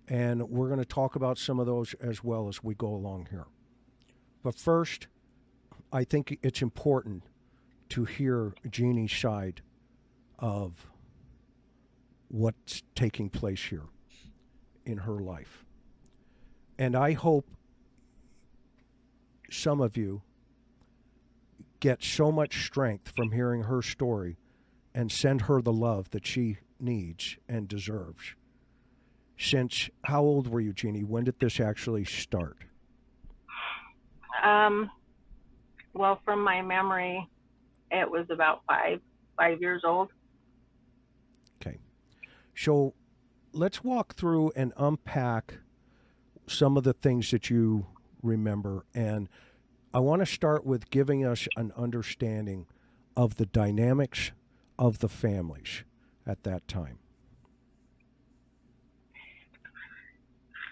And we're going to talk about some of those as well as we go along here. But first, I think it's important to hear Jeannie's side of what's taking place here in her life. And I hope some of you get so much strength from hearing her story and send her the love that she needs and deserves. Since how old were you, Jeannie? When did this actually start? Um, well, from my memory, it was about 5 years old. Okay. So let's walk through and unpack some of the things that you remember. And I want to start with giving us an understanding of the dynamics of the families at that time.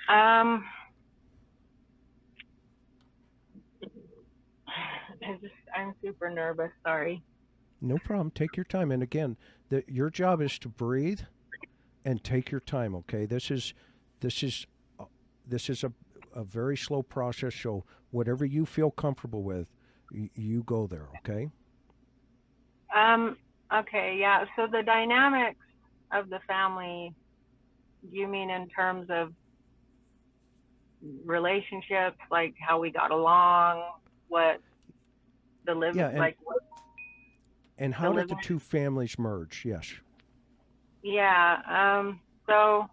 Um, I'm super nervous. Sorry. No problem. Take your time. And again, your job is to breathe and take your time. Okay. This is uh, this is a very slow process. So whatever you feel comfortable with, you go there. Okay. Um, okay, yeah. So the dynamics of the family, you mean in terms of relationships, like how we got along, what the living, Yeah. And like what and the how did the living. two families merge? Yes. Yeah. So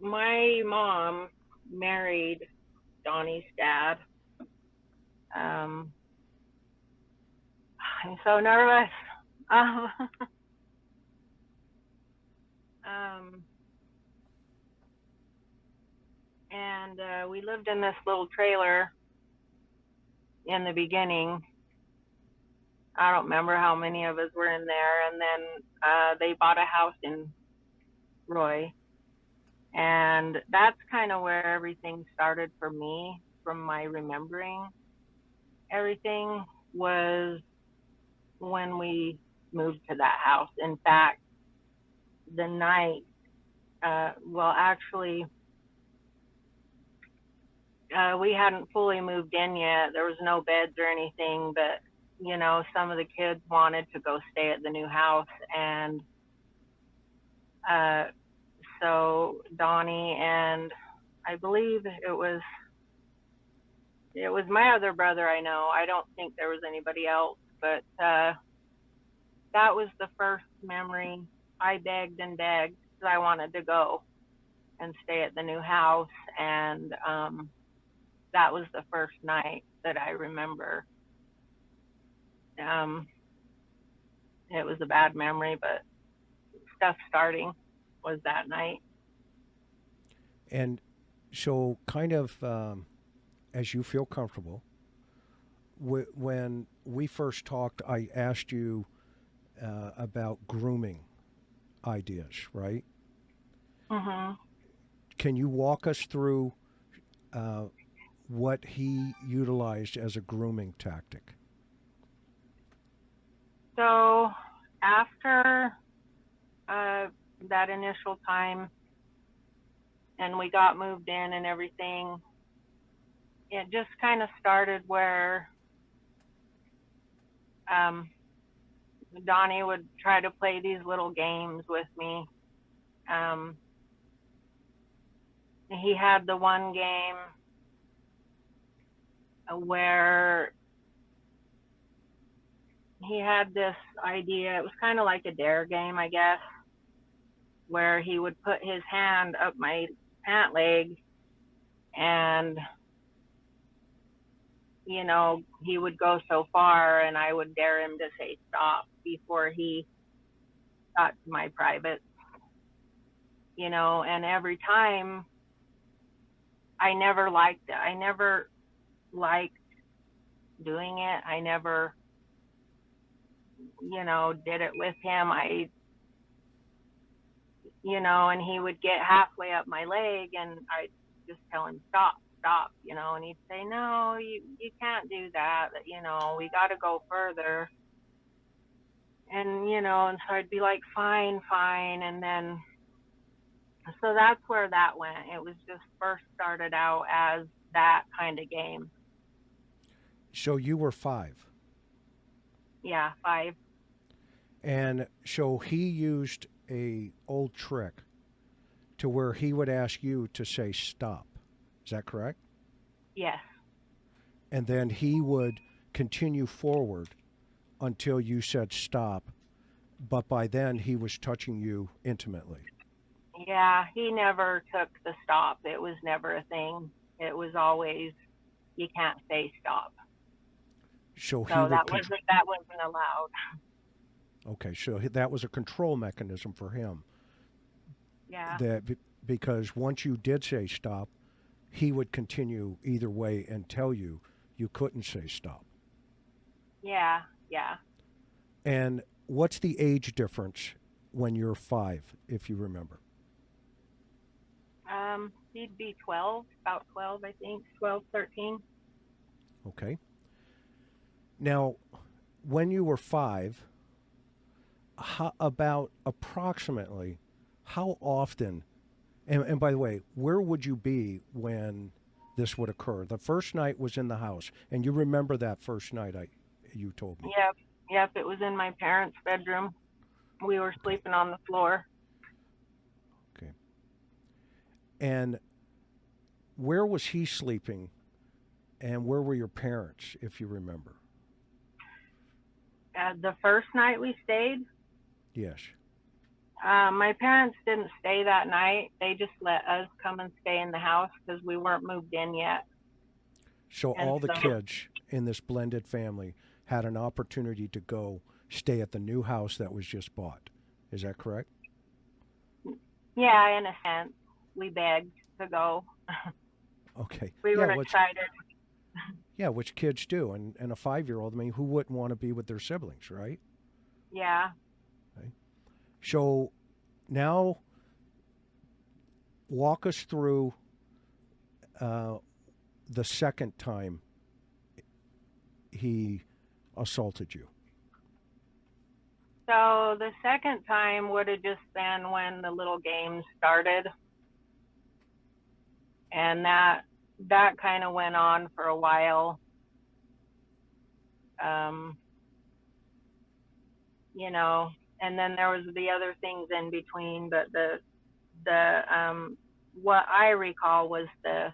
my mom married Donnie's dad. Um, I'm so nervous. Um, um, and we lived in this little trailer in the beginning. I don't remember how many of us were in there. And then they bought a house in Roy. And that's kind of where everything started for me, from my remembering. Everything was when we moved to that house. In fact, the night, well, actually, we hadn't fully moved in yet. There was no beds or anything, but some of the kids wanted to go stay at the new house, and uh, so Donnie and I believe it was my other brother. I know. I don't think there was anybody else, but that was the first memory. I begged and begged because I wanted to go and stay at the new house, and that was the first night that I remember. Um, it was a bad memory, but stuff starting was that night. And so, kind of as you feel comfortable, when we first talked, I asked you about grooming ideas, right? Mhm. Can you walk us through uh, what he utilized as a grooming tactic? So after uh, that initial time, and we got moved in and everything, it just kind of started where um, Donnie would try to play these little games with me. Um, he had the one game where he had this idea. It was kind of like a dare game, I guess, where he would put his hand up my pant leg, and he would go so far, and I would dare him to say stop before he got to my private, and every time I never liked it. I never liked doing it. I never, did it with him. And he would get halfway up my leg, and I'd just tell him, stop, stop, and he'd say, no, you can't do that. We got to go further. And so I'd be like, fine, fine. And then So that's where that went. It was just first started out as that kind of game. So you were 5. Yeah, 5. And so he used a old trick to where he would ask you to say stop. Is that correct? Yes. And then he would continue forward until you said stop, but by then he was touching you intimately. Yeah, he never took the stop. It was never a thing. It was always you can't say stop. So he So would that wasn't allowed. okay, so that was a control mechanism for him Yeah. that because once you did say stop, he would continue either way and tell you you couldn't say stop. Yeah. Yeah. And what's the age difference when you're 5, if you remember? He'd be 12, about 12, I think, 12, 13. Okay. Now, when you were 5, about approximately how often, and by the way, where would you be when this would occur? The first night was in the house, and you remember that first night you told me. Yep. Yep. It was in my parents' bedroom. We were Okay. sleeping on the floor. Okay. And where was he sleeping, and where were your parents, if you remember? The first night we stayed, Yes. my parents didn't stay that night. They just let us come and stay in the house because we weren't moved in yet. So And all the so, kids in this blended family had an opportunity to go stay at the new house that was just bought. Is that correct? yeah, in a sense, we begged to go. Okay. We Yeah, were excited. which kids do. And a 5-year-old, I mean, who wouldn't want to be with their siblings, right? Yeah. Okay. So now walk us through uh, the second time he assaulted you. So the second time would have just been when the little game started, and that kind of went on for a while. Um, you know, and then there was the other things in between, but the what I recall was the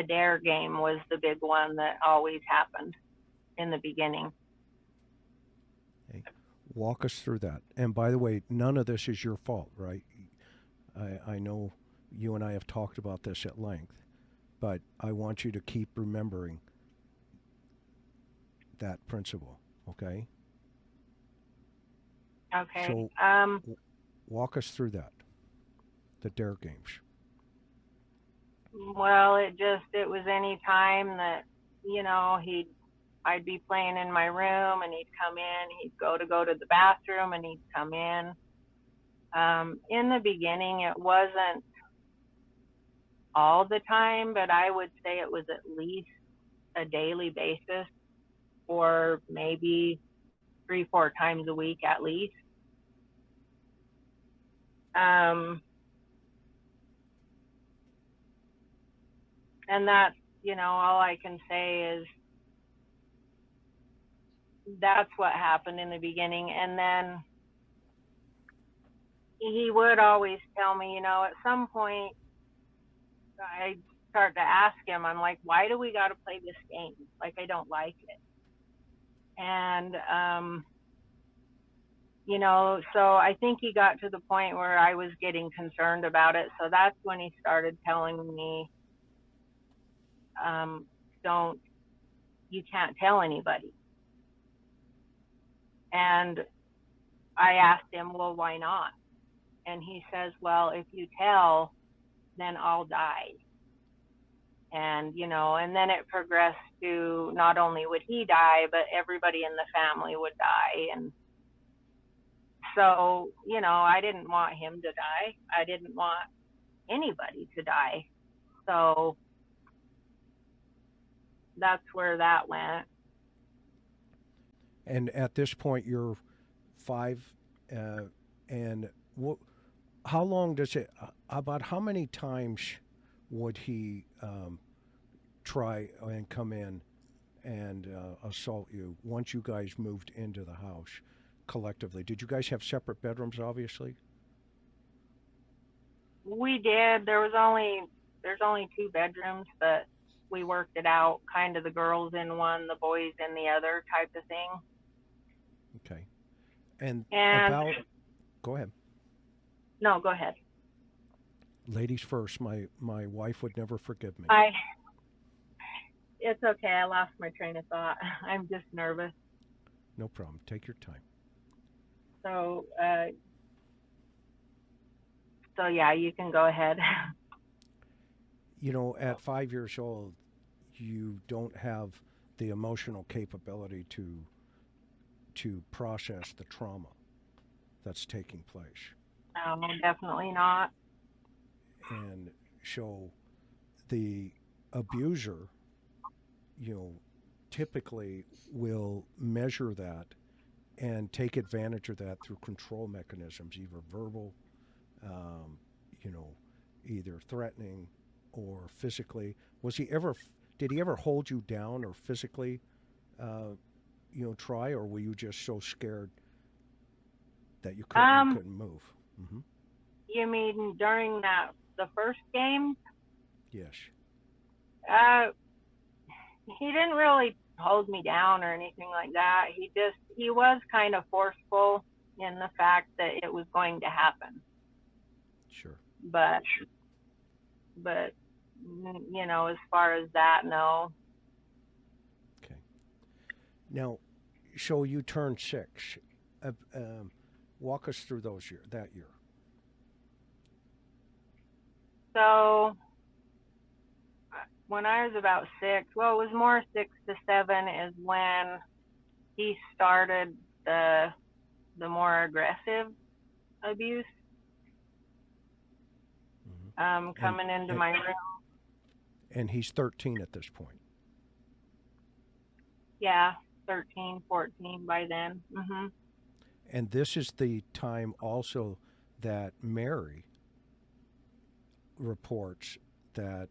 dare game was the big one that always happened in the beginning. Okay. Walk us through that. And by the way, none of this is your fault, right? I know you and I have talked about this at length, but I want you to keep remembering that principle, okay? Okay. So walk us through that, the dare games. Well, it was any time that, I'd be playing in my room and he'd come in, he'd go to the bathroom and he'd come in. In the beginning, it wasn't all the time, but I would say it was at least a daily basis, or maybe 3, 4 times a week at least. Um, and that's, all I can say is that's what happened in the beginning. And then he would always tell me, at some point, I start to ask him, I'm like, why do we got to play this game? Like, I don't like it. And, so I think he got to the point where I was getting concerned about it. So that's when he started telling me, um, don't, you can't tell anybody. And I asked him, well, why not? And he says, well, if you tell, then I'll die. And, and then it progressed to not only would he die, but everybody in the family would die. And so, I didn't want him to die. I didn't want anybody to die. So that's where that went. And at this point, you're 5, and what How long does it? About how many times would he try and come in and assault you once you guys moved into the house collectively? Did you guys have separate bedrooms? Obviously. We did. There's only two bedrooms, but we worked it out, kind of the girls in one, the boys in the other type of thing. Okay. And And about, go ahead. no, go ahead. Ladies first. My wife would never forgive me. It's okay. I lost my train of thought. I'm just nervous. No problem. Take your time. So, so yeah, you can go ahead. You know, at 5 years old, you don't have the emotional capability to process the trauma that's taking place. No, definitely not. And so the abuser, you know, typically will measure that and take advantage of that through control mechanisms, either verbal, um, you know, either threatening or physically. Was he ever? Did he ever hold you down or physically, uh, try, or were you just so scared that you Um, couldn't move? Hmm. you mean during the first game? Yes. Uh, he didn't really hold me down or anything like that. He was kind of forceful in the fact that it was going to happen. Sure. But as far as that, no. Okay. Now, so you turned 6. Walk us through that year. So when I was about 6, well, it was more 6 to 7 is when he started the more aggressive abuse, And, coming into and my room. and he's 13 at this point. Yeah, 13, 14 by then. And this is the time also that Mary reports that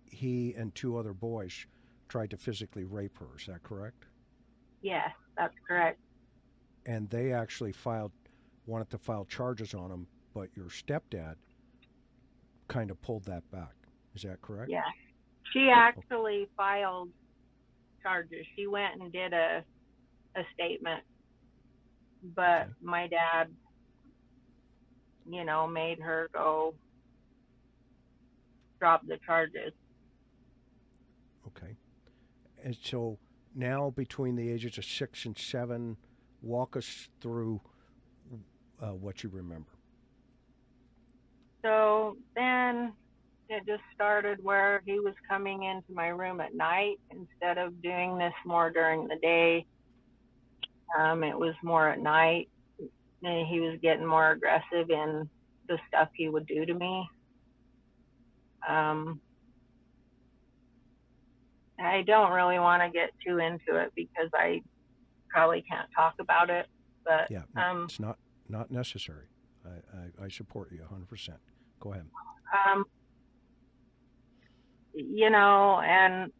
he and 2 other boys tried to physically rape her. Is that correct? Yes, that's correct. And they actually wanted to file charges on him, but your stepdad kind of pulled that back. Is that correct? Yeah. She actually filed charges. She went and did a statement, but Okay. my dad, made her go drop the charges. Okay. And so now between the ages of 6 and 7, walk us through what you remember. So then it just started where he was coming into my room at night instead of doing this more during the day. It was more at night, and he was getting more aggressive in the stuff he would do to me. Um, I don't really want to get too into it because I probably can't talk about it, but Yeah, it's not necessary. I support you 100%. Go ahead. um, and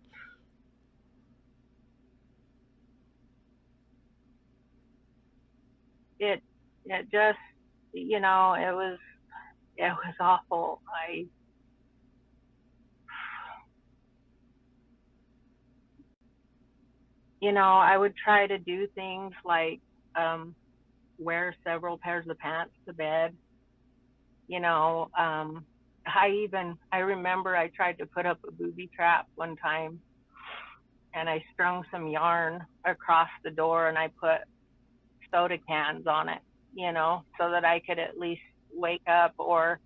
it just, it was awful. I would try to do things like wear several pairs of pants to bed. You know, I remember I tried to put up a booby trap one time, and I strung some yarn across the door and I put soda cans on it, so that I could at least wake up, or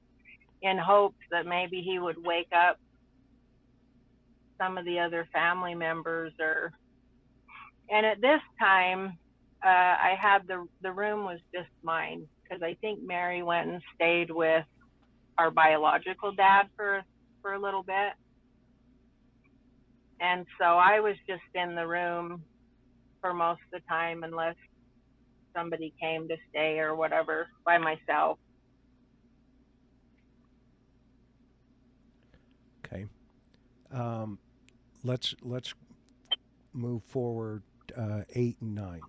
in hopes that maybe he would wake up some of the other family members. And at this time, I had the room was just mine, because I think Mary went and stayed with our biological dad for a little bit. And so I was just in the room for most of the time, unless somebody came to stay or whatever, by myself. Um, let's move forward 8 and 9.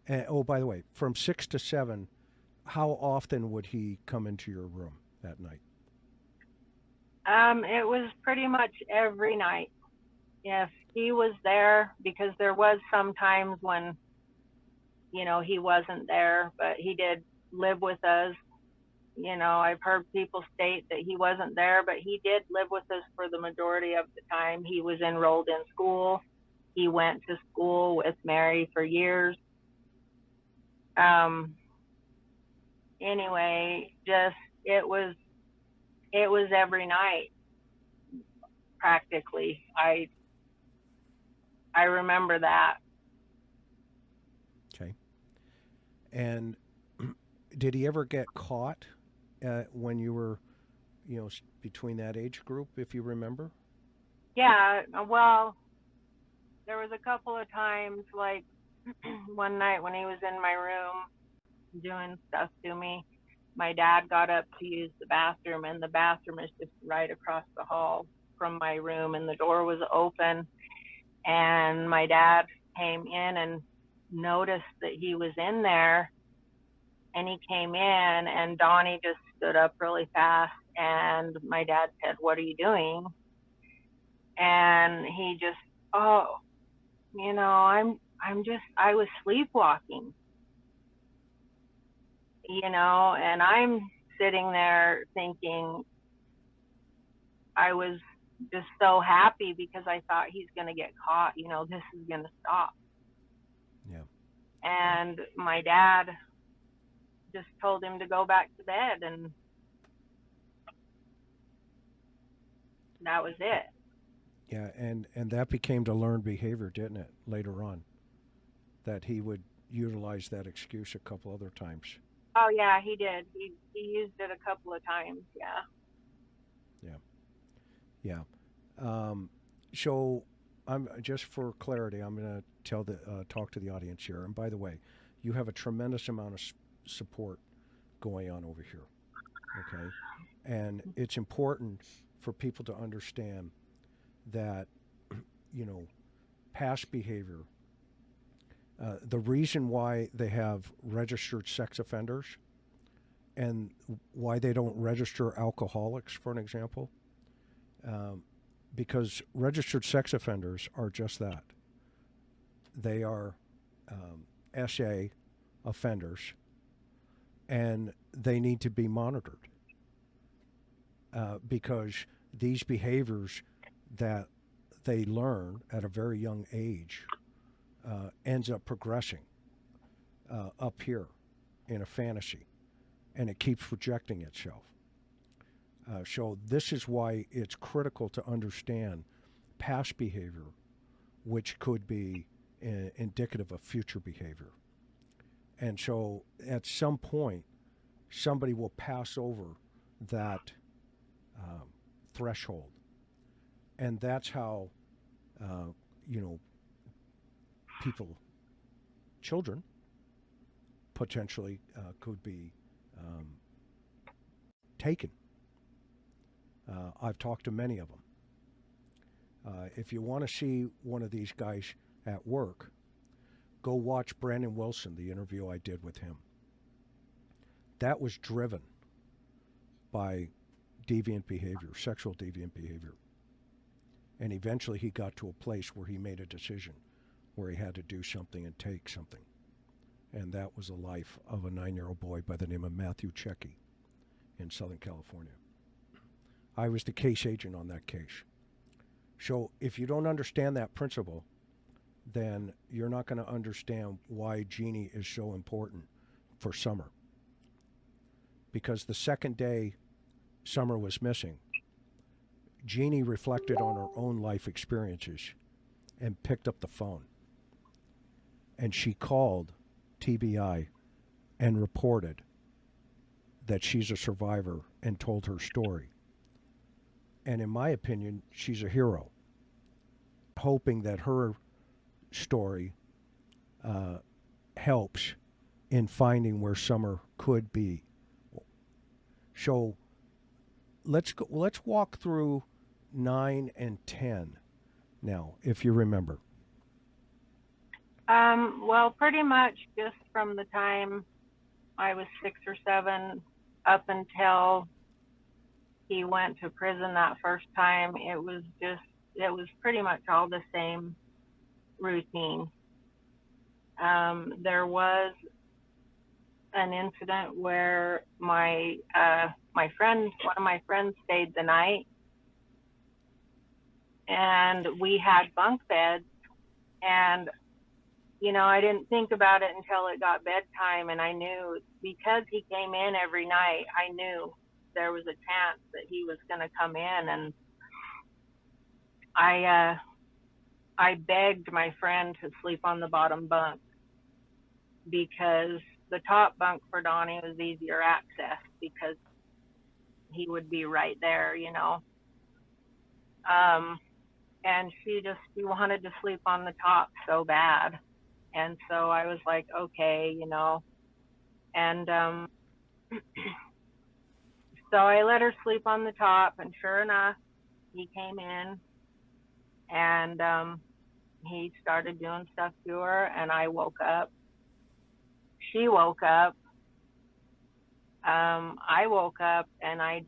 And, oh, by the way, from 6 to 7, how often would he come into your room that night? It was pretty much every night. If he was there, because there was some times when, he wasn't there, but he did live with us. I've heard people state that he wasn't there, but he did live with us for the majority of the time. He was enrolled in school. He went to school with Mary for years. Um, anyway, just it was every night practically. I remember that. Okay. And did he ever get caught when you were, between that age group, if you remember? Yeah, well, there was a couple of times, like one night when he was in my room doing stuff to me. My dad got up to use the bathroom, and the bathroom is just right across the hall from my room, and the door was open. And my dad came in and noticed that he was in there, and he came in, and Donnie just stood up really fast, and my dad said, "What are you doing?" And he just, "Oh, I was sleepwalking." And I'm sitting there thinking, I was just so happy because I thought he's going to get caught, this is going to stop. Yeah. And my dad just told him to go back to bed, and that was it. Yeah, and that became to learned behavior, didn't it, later on? That he would utilize that excuse a couple other times. Oh yeah, he did. He used it a couple of times. Yeah. Yeah. Yeah. So, I'm just for clarity, I'm going to talk to the audience here. And by the way, you have a tremendous amount of support going on over here. Okay, and it's important for people to understand that you know past behavior. The reason why they have registered sex offenders and why they don't register alcoholics, for an example, um, because registered sex offenders are just that. They are SA offenders, and they need to be monitored because these behaviors that they learn at a very young age ends up progressing up here in a fantasy, and it keeps projecting itself. So this is why it's critical to understand past behavior, which could be indicative of future behavior. And so at some point, somebody will pass over that um, threshold. And that's how, uh, you know, people, children, potentially could be um, taken. I've talked to many of them. If you want to see one of these guys at work, go watch Brandon Wilson, the interview I did with him. That was driven by deviant behavior, sexual deviant behavior. And eventually he got to a place where he made a decision, where he had to do something and take something. And that was the life of a 9-year-old boy by the name of Matthew Checky in Southern California. I was the case agent on that case. So if you don't understand that principle, then you're not going to understand why Jeannie is so important for Summer. Because the second day Summer was missing, Jeannie reflected on her own life experiences and picked up the phone. And she called TBI and reported that she's a survivor and told her story. And in my opinion, she's a hero, hoping that her story helps in finding where Summer could be. So let's walk through 9 and 10 now, if you remember? Well, pretty much just from the time I was 6 or 7 up until he went to prison that first time, it was pretty much all the same routine. There was an incident where one of my friends stayed the night, and we had bunk beds, and I didn't think about it until it got bedtime, and I knew, because he came in every night, I knew there was a chance that he was going to come in. And I begged my friend to sleep on the bottom bunk, because the top bunk for Donnie was easier access, because he would be right there, and she wanted to sleep on the top so bad. And so I was like, okay, and so I let her sleep on the top, and sure enough, he came in, and he started doing stuff to her, and I woke up. She woke up. I woke up, and I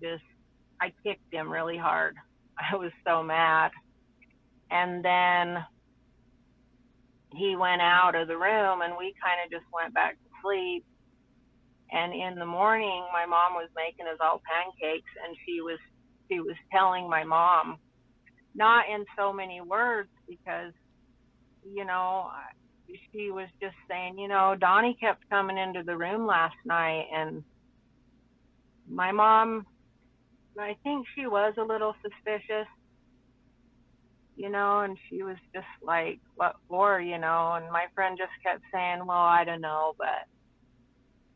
kicked him really hard. I was so mad. And then he went out of the room, and we kind of just went back to sleep. And in the morning, my mom was making us all pancakes, and she was telling my mom, not in so many words, because, she was just saying, Donnie kept coming into the room last night, and my mom, I think she was a little suspicious, and she was just like, what for, and my friend just kept saying, well, I don't know, but,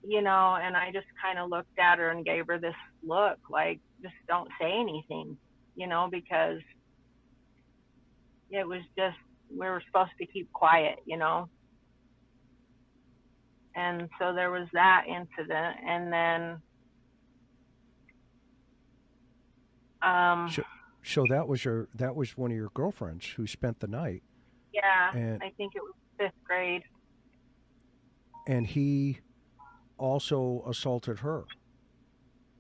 and I just kind of looked at her and gave her this look, like, just don't say anything, because it was just, we were supposed to keep quiet, and so there was that incident. And then So that was one of your girlfriends who spent the night. yeah, And I think it was 5th grade. and he also assaulted her.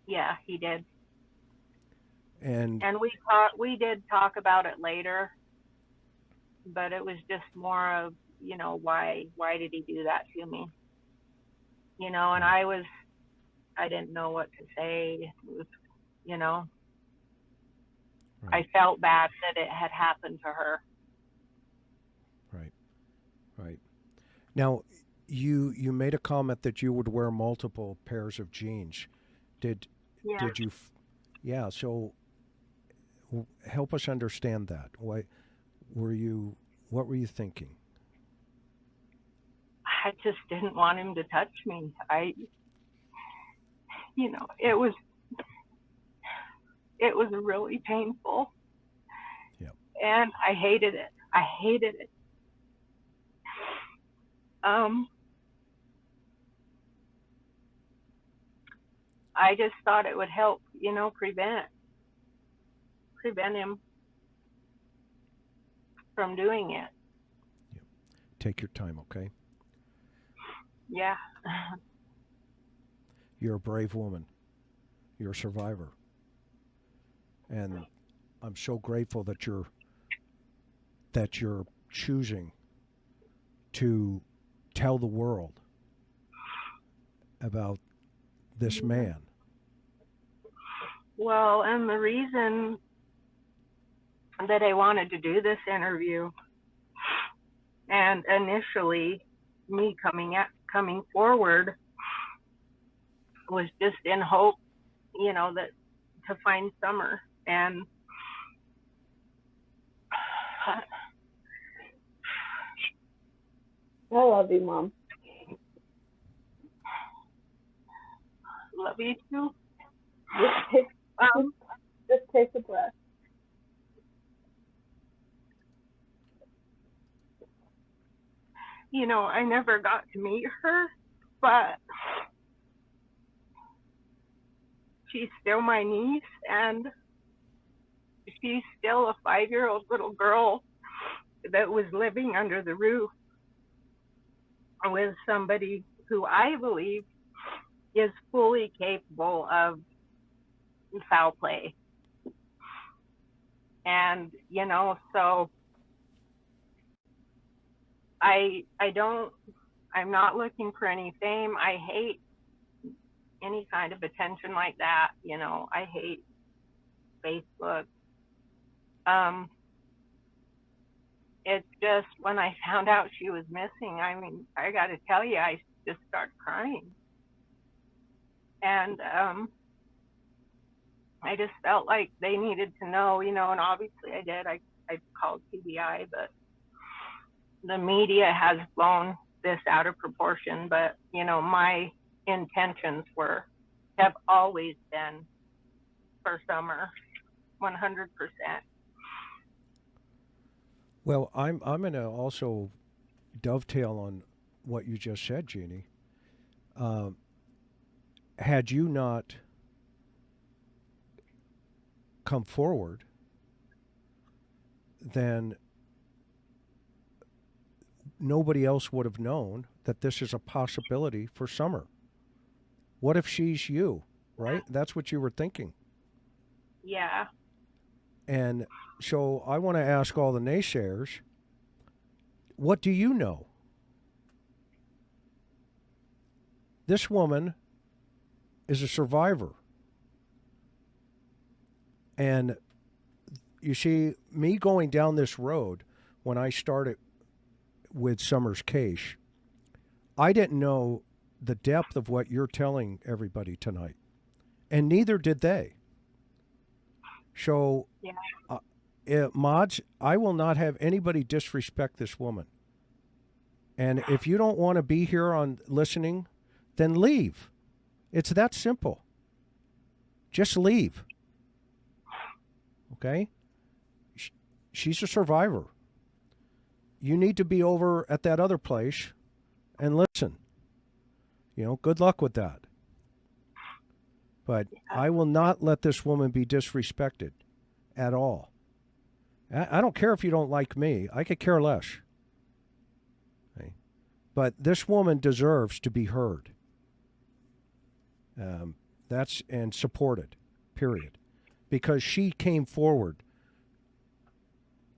Yeah, he did. And And we did talk about it later, but it was just more of, why did he do that to me? And right, I didn't know what to say. It was, I right, felt bad that it had happened to her. right, right. Now, you made a comment that you would wear multiple pairs of jeans. Did Yeah. did you? Yeah. So help us understand that. Why were you? What were you thinking? I just didn't want him to touch me. It was really painful, Yeah. and I hated it. I hated it. I just thought it would help, prevent him from doing it. Yeah. Take your time, okay? Yeah. You're a brave woman. You're a survivor, and I'm so grateful that you're choosing to tell the world about this man. Well, and the reason that I wanted to do this interview, and initially me coming forward, was just in hope, that to find Summer. And I love you, Mom. love you too. Just take, Um, just take a breath. I never got to meet her, but she's still my niece, and she's still a 5-year-old little girl that was living under the roof with somebody who I believe is fully capable of foul play. And, you know, so I'm not looking for any fame. I hate any kind of attention like that. You know, I hate Facebook. It's just when I found out she was missing, I mean, I got to tell you, I just started crying. And I just felt like they needed to know, you know, and obviously I did. I called TBI, but the media has blown this out of proportion. But, you know, my intentions have always been for Summer, 100%. Well, I'm going to also dovetail on what you just said, Jeannie. Had you not come forward, then nobody else would have known that this is a possibility for Summer. What if she's you, right? That's what you were thinking. Yeah. And so I want to ask all the naysayers, what do you know? This woman is a survivor. And you see, me going down this road when I started with Summer's case, I didn't know the depth of what you're telling everybody tonight. And neither did they. So, mods, I will not have anybody disrespect this woman. And if you don't want to be here on listening, then leave. It's that simple. Just leave. Okay? She's a survivor. You need to be over at that other place and listen. You know, good luck with that. But I will not let this woman be disrespected at all. I don't care if you don't like me. I could care less. Okay? But this woman deserves to be heard. That's and supported, period. Because she came forward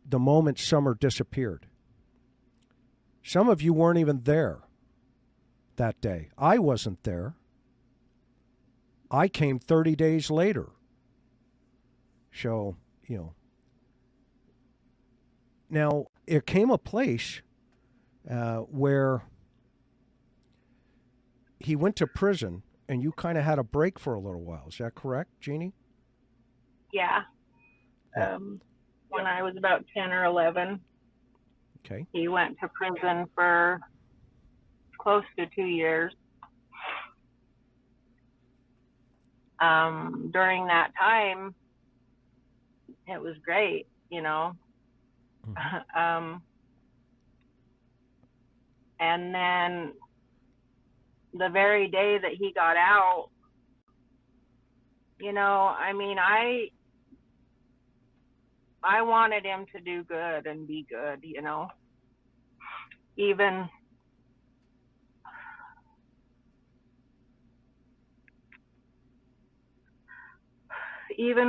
the moment Summer disappeared. Some of you weren't even there that day. I wasn't there. I came 30 days later. So, you know. Now, it came a place where he went to prison and you kind of had a break for a little while. Is that correct, Jeannie? Yeah. When I was about 10 or 11, okay, he went to prison for close to 2 years. During that time, it was great, you know. Mm-hmm. And then the very day that he got out, you know, I mean, I wanted him to do good and be good, you know. Even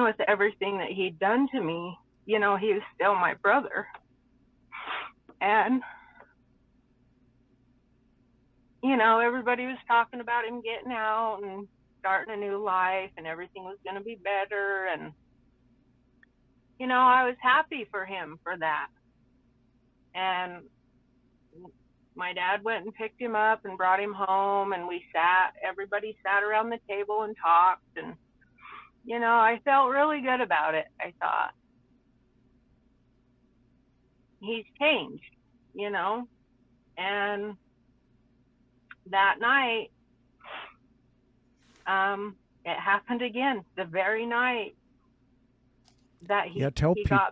with everything that he'd done to me, you know, he was still my brother. And, you know, everybody was talking about him getting out and starting a new life and everything was going to be better. And, you know, I was happy for him for that. And my dad went and picked him up and brought him home, and everybody sat around the table and talked. And, you know, I felt really good about it. I thought, he's changed, you know. And that night, it happened again, the very night that he got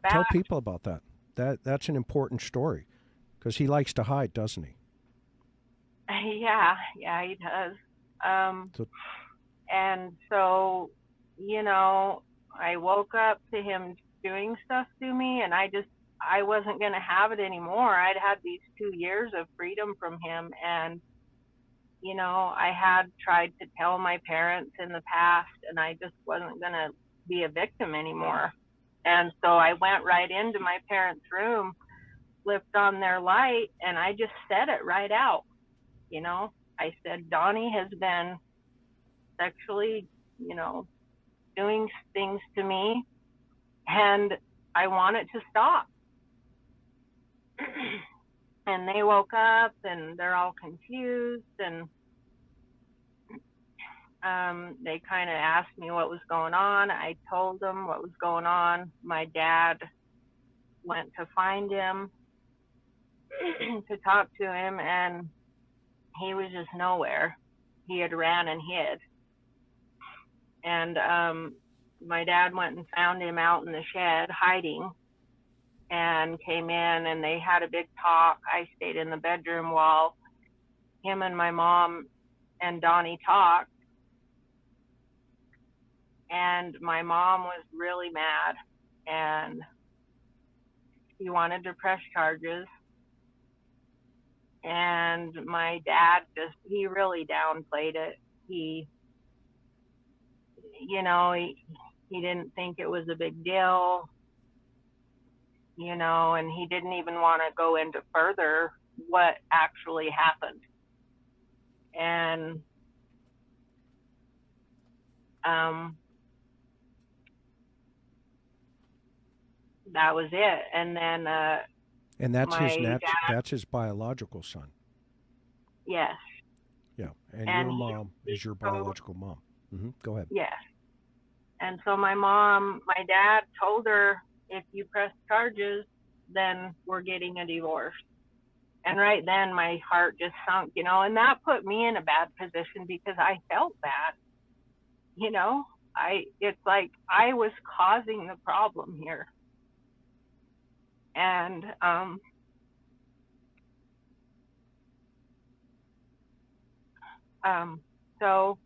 back. Tell people about that. That's an important story, because he likes to hide, doesn't he? Yeah, he does. And so, you know, I woke up to him doing stuff to me, and I wasn't going to have it anymore. I'd had these 2 years of freedom from him, and I had tried to tell my parents in the past, and I just wasn't going to be a victim anymore. And so I went right into my parents' room, flipped on their light, and I just said it right out. I said, Donnie has been sexually, doing things to me, and I want it to stop. And they woke up, and they're all confused, and they kind of asked me what was going on. I told them what was going on. My dad went to find him to talk to him, and he was just nowhere. He had ran and hid. And my dad went and found him out in the shed hiding, and came in, and they had a big talk. I stayed in the bedroom while him and my mom and Donnie talked. And my mom was really mad, and he wanted to press charges. And my dad he really downplayed it. He didn't think it was a big deal, and he didn't even want to go into further what actually happened. And that was it. And then And that's my dad, that's his biological son. yes. Yeah. And And your mom is your biological mom. Go ahead. Yes. And so my dad told her, if you press charges, then we're getting a divorce. And right then my heart just sunk, and that put me in a bad position because I felt bad. It's like I was causing the problem here. And so,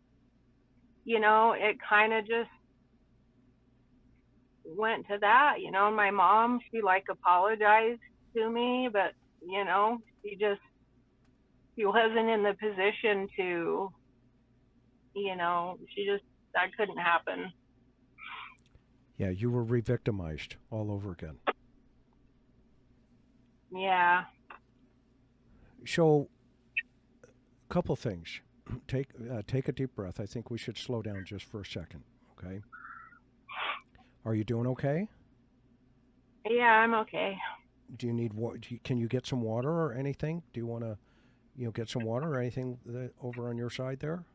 it kind of just went to that. My mom, she apologized to me, but she wasn't in the position to, that couldn't happen. Yeah, you were re-victimized all over again. Yeah. So, a couple things. Take a deep breath. I think we should slow down just for a second. Okay. Are you doing okay? Yeah, I'm okay. Do you need can you get some water or anything? Do you want to, get some water or anything over on your side there?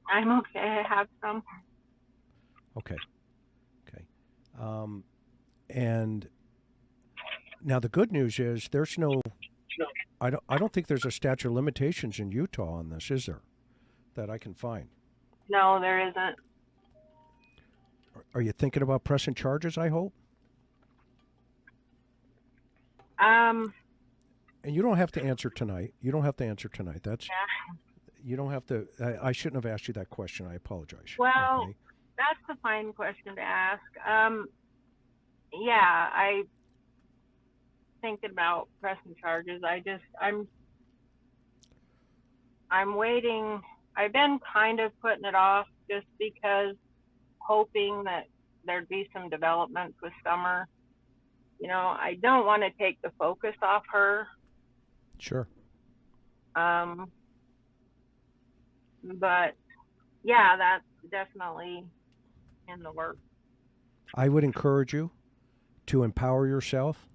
I'm okay. I have some. Okay. Okay. And now the good news is there's no. I don't think there's a statute of limitations in Utah on this, is there? That I can find. No, there isn't. Are you thinking about pressing charges, I hope? And you don't have to answer tonight. That's Yeah. you don't have to. I shouldn't have asked you that question. I apologize. Well, Okay? that's a fine question to ask. Yeah, I thinking about pressing charges. I'm waiting. I've been kind of putting it off just because, hoping that there'd be some developments with Summer. I don't want to take the focus off her. Sure. But yeah, that's definitely in the works. I would encourage you to empower yourself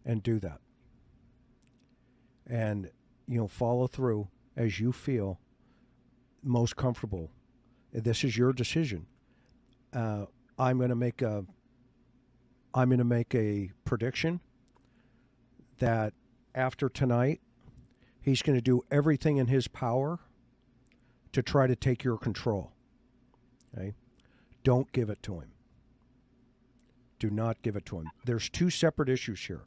and do that. And, follow through as you feel most comfortable. This is your decision. I'm going to make a prediction that after tonight, he's going to do everything in his power to try to take your control. Okay? Don't give it to him. Do not give it to him. There's two separate issues here.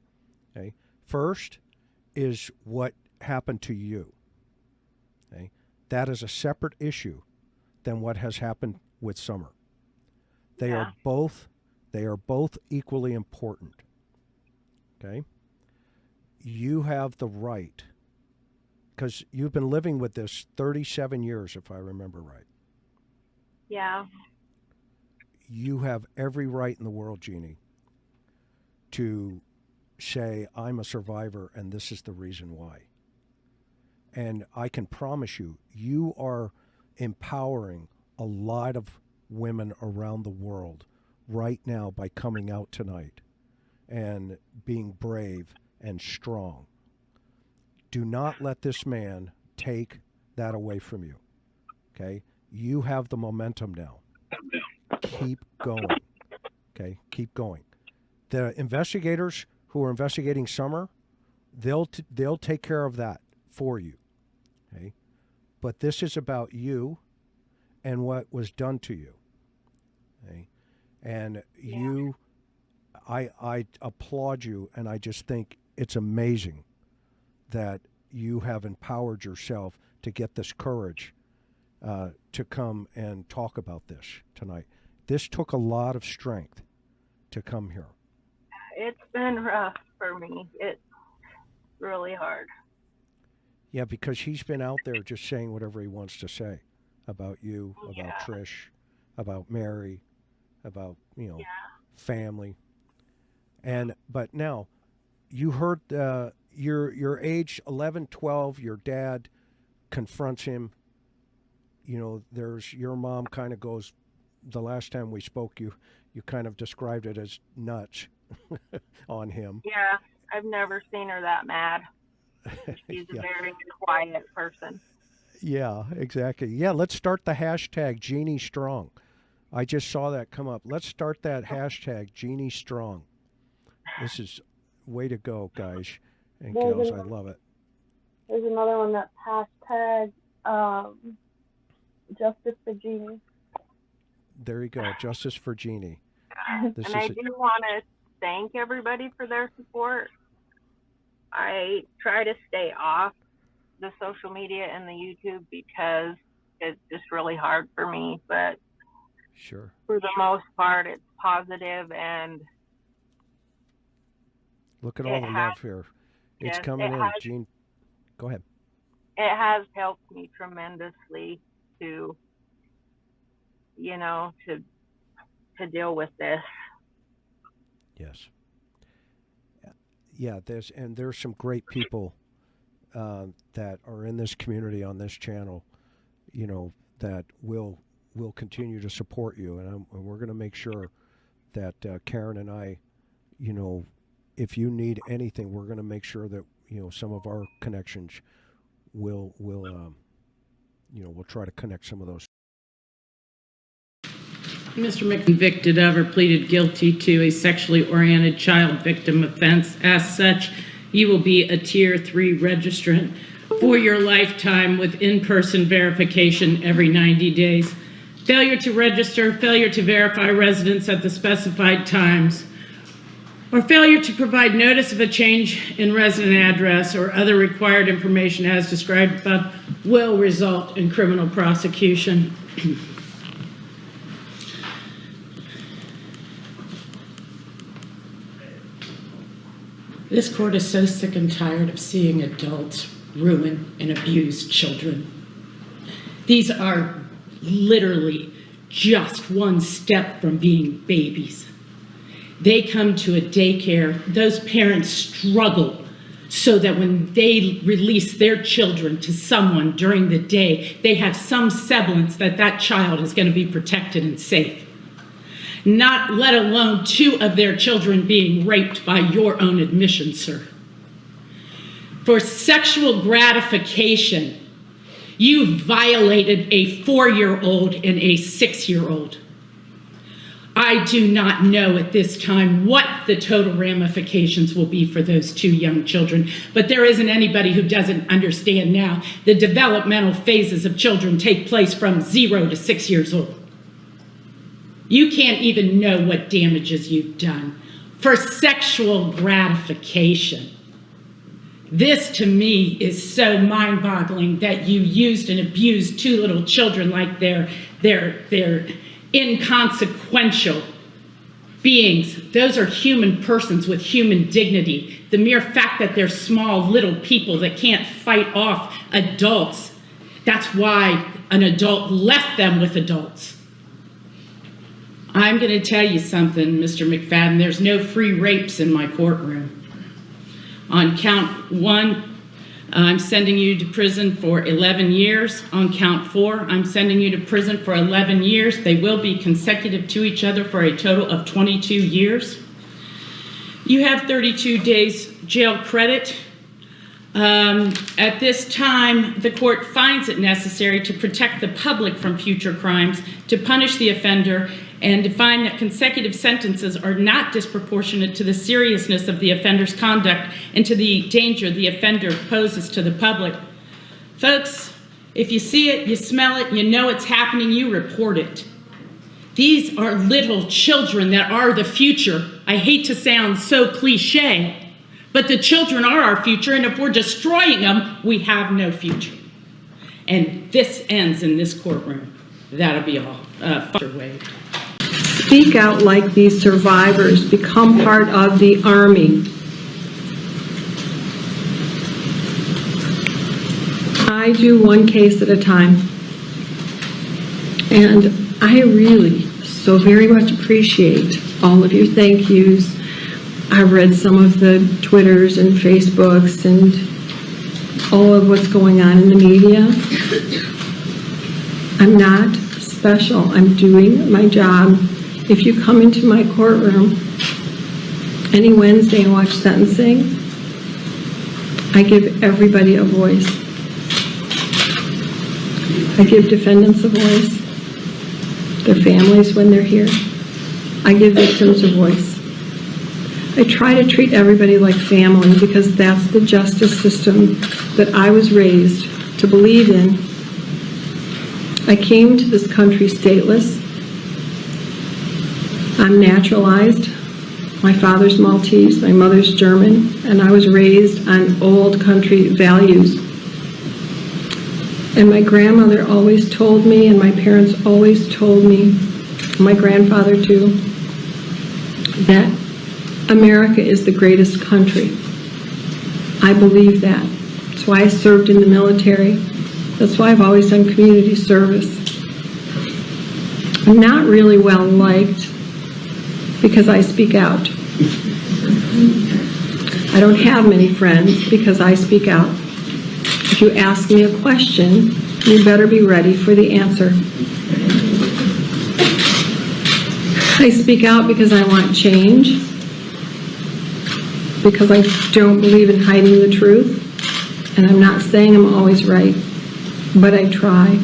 Okay? First is what happened to you. Okay? That is a separate issue than what has happened with Summer. They are both They are both equally important. Okay? You have the right, because you've been living with this 37 years, if I remember right. Yeah. You have every right in the world, Jeannie, to say, I'm a survivor and this is the reason why. And I can promise you, you are empowering a lot of women around the world right now by coming out tonight and being brave and strong. Do not let this man take that away from you. Okay? You have the momentum now. Keep going. Okay? Keep going. The investigators who are investigating Summer, they'll take care of that for you. Okay? But this is about you and what was done to you. Okay? And you, I applaud you, and I just think it's amazing that you have empowered yourself to get this courage to come and talk about this tonight. This took a lot of strength to come here. It's been rough for me. It's really hard. Yeah, because he's been out there just saying whatever he wants to say about you, about Trish, about Mary, about, family. But now, you heard your age 11, 12, your dad confronts him. There's your mom kind of goes, the last time we spoke, you kind of described it as nuts on him. Yeah, I've never seen her that mad. She's a very quiet person. Yeah, exactly. Yeah, let's start the hashtag Jeannie Strong. I just saw that come up. Let's start that hashtag Jeannie Strong. This is way to go, guys and gals. I love it. There's another one that's hashtag Justice for Jeannie. There you go. Justice for Jeannie. And I do want to thank everybody for their support. I try to stay off the social media and the YouTube because it's just really hard for me. But sure, for the most part, it's positive, and look at all the love here. It's coming in. Jean, go ahead. It has helped me tremendously to deal with this. Yes. Yeah, there's some great people that are in this community on this channel, that will continue to support you, and we're going to make sure that Karen and I, if you need anything, we're going to make sure that some of our connections will we'll try to connect some of those. Mr. McConvicted of or pleaded guilty to a sexually oriented child victim offense. As such, you will be a Tier 3 registrant for your lifetime with in-person verification every 90 days. Failure to register, failure to verify residence at the specified times, or failure to provide notice of a change in resident address or other required information as described above will result in criminal prosecution. This court is so sick and tired of seeing adults ruin and abuse children. These are literally just one step from being babies. They come to a daycare, those parents struggle so that when they release their children to someone during the day, they have some semblance that that child is going to be protected and safe. Not let alone 2 of their children being raped by your own admission, sir. For sexual gratification, you violated a 4-year-old and a 6-year-old. I do not know at this time what the total ramifications will be for those 2 young children, but there isn't anybody who doesn't understand now the developmental phases of children take place from 0 to 6 years old. You can't even know what damages you've done for sexual gratification. This, to me, is so mind-boggling that you used and abused 2 little children like they're inconsequential beings. Those are human persons with human dignity. The mere fact that they're small little people that can't fight off adults, that's why an adult left them with adults. I'm going to tell you something, Mr. McFadden. There's no free rapes in my courtroom. On count 1, I'm sending you to prison for 11 years. On count 4, I'm sending you to prison for 11 years. They will be consecutive to each other for a total of 22 years. You have 32 days jail credit. At this time, the court finds it necessary to protect the public from future crimes, to punish the offender, and to find that consecutive sentences are not disproportionate to the seriousness of the offender's conduct and to the danger the offender poses to the public. Folks, if you see it, you smell it, you know it's happening, you report it. These are little children that are the future. I hate to sound so cliche, but the children are our future, and if we're destroying them, we have no future. And this ends in this courtroom. That'll be all. Wade. Speak out like these survivors. Become part of the Army. I do one case at a time. And I really so very much appreciate all of your thank yous. I've read some of the Twitters and Facebooks and all of what's going on in the media. I'm not special. I'm doing my job. If you come into my courtroom any Wednesday and watch sentencing, I give everybody a voice. I give defendants a voice, their families when they're here. I give victims a voice. I try to treat everybody like family because that's the justice system that I was raised to believe in. I came to this country stateless. I'm naturalized. My father's Maltese, my mother's German, and I was raised on old country values. And my grandmother always told me, and my parents always told me, my grandfather too, that America is the greatest country. I believe that. That's why I served in the military. That's why I've always done community service. I'm not really well liked because I speak out. I don't have many friends because I speak out. If you ask me a question, you better be ready for the answer. I speak out because I want change, because I don't believe in hiding the truth, and I'm not saying I'm always right, but I try.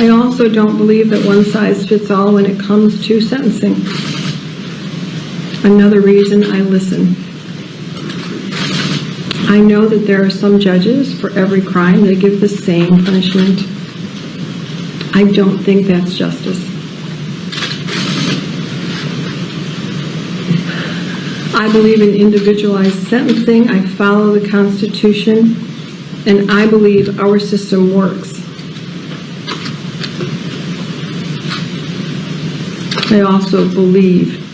I also don't believe that one size fits all when it comes to sentencing. Another reason I listen. I know that there are some judges, for every crime, they give the same punishment. I don't think that's justice. I believe in individualized sentencing. I follow the Constitution, and I believe our system works. I also believe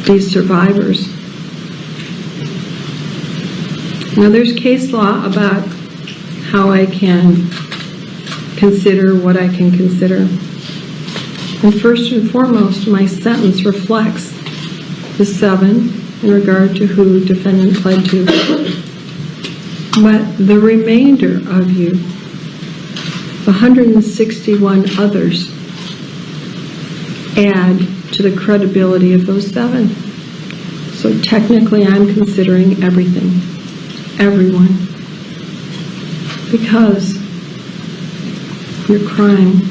these survivors. Now, there's case law about how I can consider what I can consider. And first and foremost, my sentence reflects the 7 in regard to who defendant pled to. But the remainder of you, the 161 others, add to the credibility of those 7. So technically, I'm considering everything, everyone, because your crime,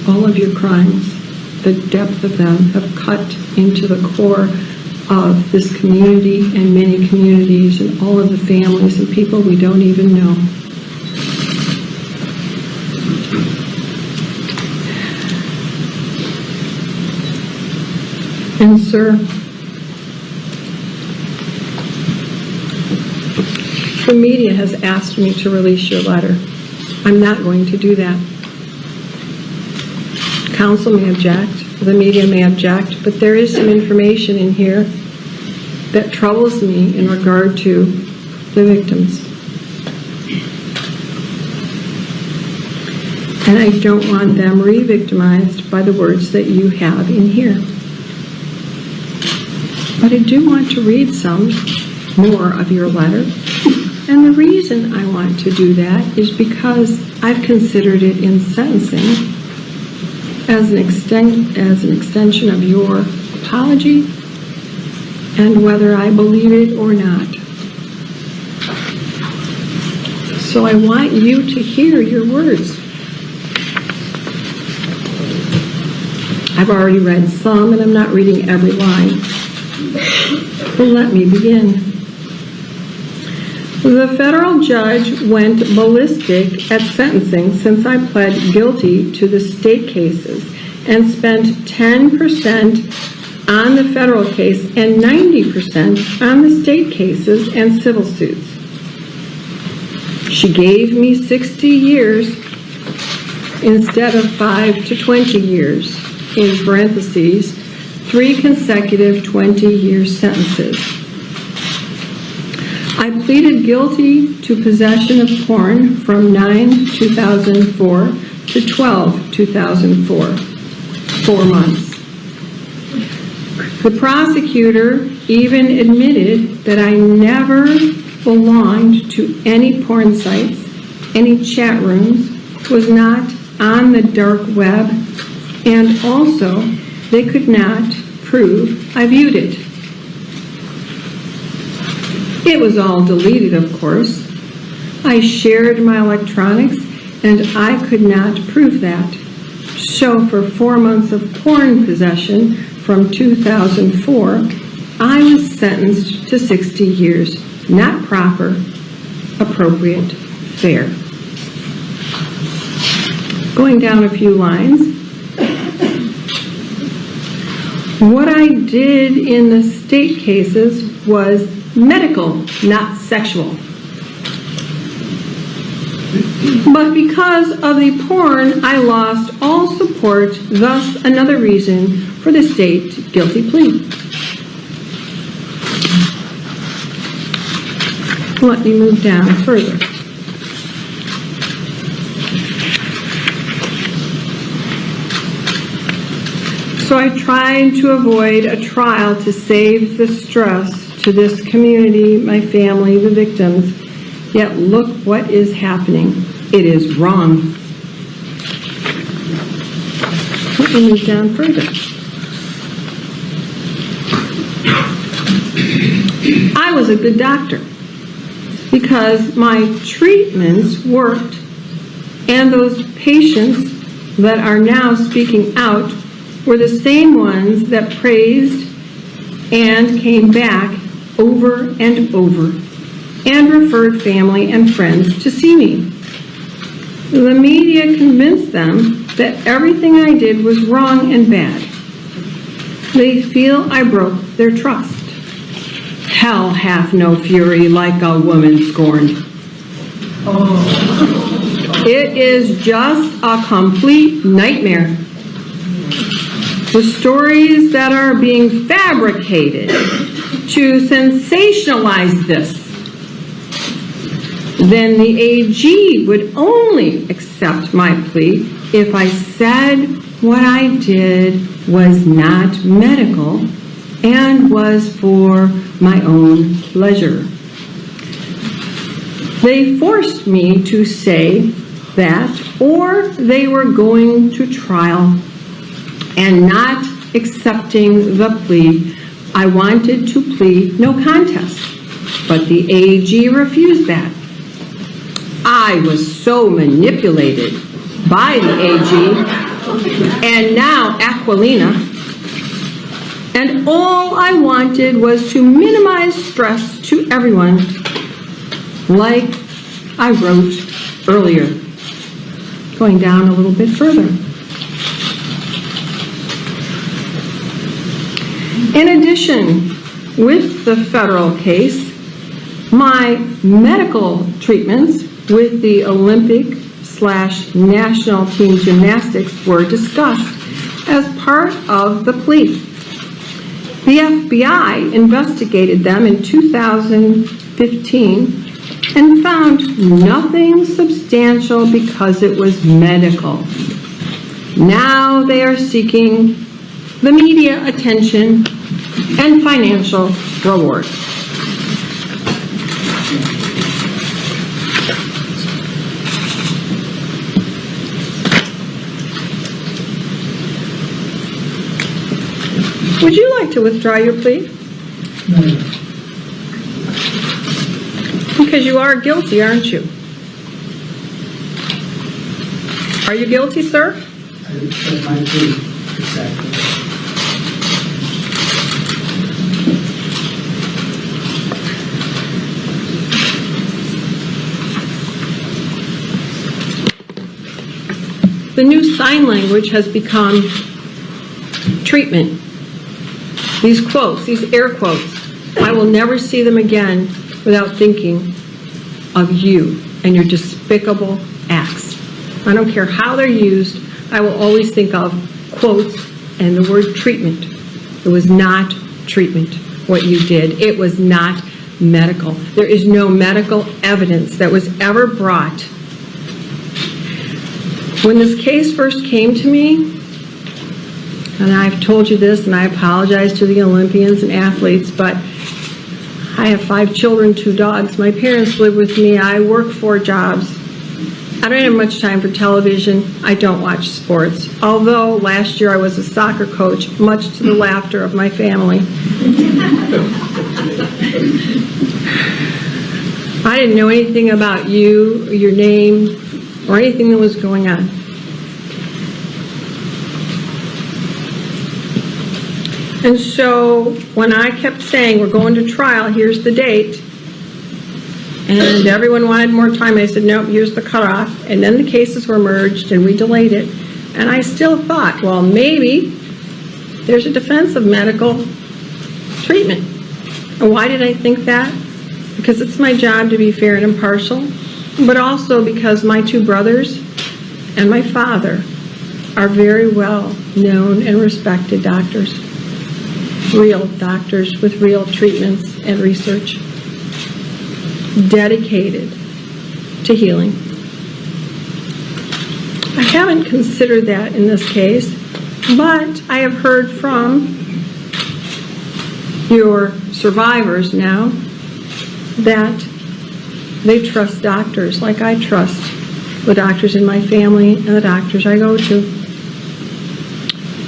all of your crimes, the depth of them have cut into the core of this community and many communities and all of the families and people we don't even know. And sir, the media has asked me to release your letter. I'm not going to do that. Council may object, the media may object, but there is some information in here that troubles me in regard to the victims. And I don't want them re-victimized by the words that you have in here. But I do want to read some more of your letter. And the reason I want to do that is because I've considered it in sentencing as an extension of your apology and whether I believe it or not. So I want you to hear your words. I've already read some, and I'm not reading every line. But let me begin. The federal judge went ballistic at sentencing since I pled guilty to the state cases and spent 10% on the federal case and 90% on the state cases and civil suits. She gave me 60 years instead of 5 to 20 years, in parentheses, 3 consecutive 20-year sentences. I pleaded guilty to possession of porn from 9/2004 to 12/2004, 4 months. The prosecutor even admitted that I never belonged to any porn sites, any chat rooms, was not on the dark web, and also they could not prove I viewed it. It was all deleted, of course. I shared my electronics, and I could not prove that. So for 4 months of porn possession from 2004, I was sentenced to 60 years. Not proper, appropriate, fair. Going down a few lines. What I did in the state cases was medical, not sexual. But because of the porn, I lost all support, thus another reason for the state guilty plea. Let me move down further. So I tried to avoid a trial to save the stress to this community, my family, the victims. Yet look what is happening. It is wrong. Let me move down further. I was a good doctor because my treatments worked, and those patients that are now speaking out were the same ones that praised and came back over and over and referred family and friends to see me. The media convinced them that everything I did was wrong and bad. They feel I broke their trust. Hell hath no fury like a woman scorned. It is just a complete nightmare. The stories that are being fabricated to sensationalize this, then the AG would only accept my plea if I said what I did was not medical and was for my own pleasure. They forced me to say that, or they were going to trial and not accepting the plea. I wanted to plead no contest, but the AG refused that. I was so manipulated by the AG and now Aquilina, and all I wanted was to minimize stress to everyone, like I wrote earlier. Going down a little bit further. In addition, with the federal case, my medical treatments with the Olympic/national team gymnastics were discussed as part of the plea. The FBI investigated them in 2015 and found nothing substantial because it was medical. Now they are seeking the media attention and financial reward. Would you like to withdraw your plea? No, Because you are guilty, aren't you? Are you guilty, sir? I accept my plea, exactly. The new sign language has become treatment. These quotes, these air quotes, I will never see them again without thinking of you and your despicable acts. I don't care how they're used, I will always think of quotes and the word treatment. It was not treatment, what you did. It was not medical. There is no medical evidence that was ever brought. When this case first came to me, and I've told you this, and I apologize to the Olympians and athletes, but I have 5 children, 2 dogs. My parents live with me. I work 4 jobs. I don't have much time for television. I don't watch sports. Although last year I was a soccer coach, much to the laughter of my family. I didn't know anything about you, or your name, or anything that was going on. And so when I kept saying, we're going to trial, here's the date, and everyone wanted more time, I said, nope, here's the cutoff. And then the cases were merged and we delayed it. And I still thought, well, maybe there's a defense of medical treatment. And why did I think that? Because it's my job to be fair and impartial, but also because my 2 brothers and my father are very well known and respected doctors. Real doctors with real treatments and research, dedicated to healing. I haven't considered that in this case, but I have heard from your survivors now that they trust doctors like I trust the doctors in my family and the doctors I go to.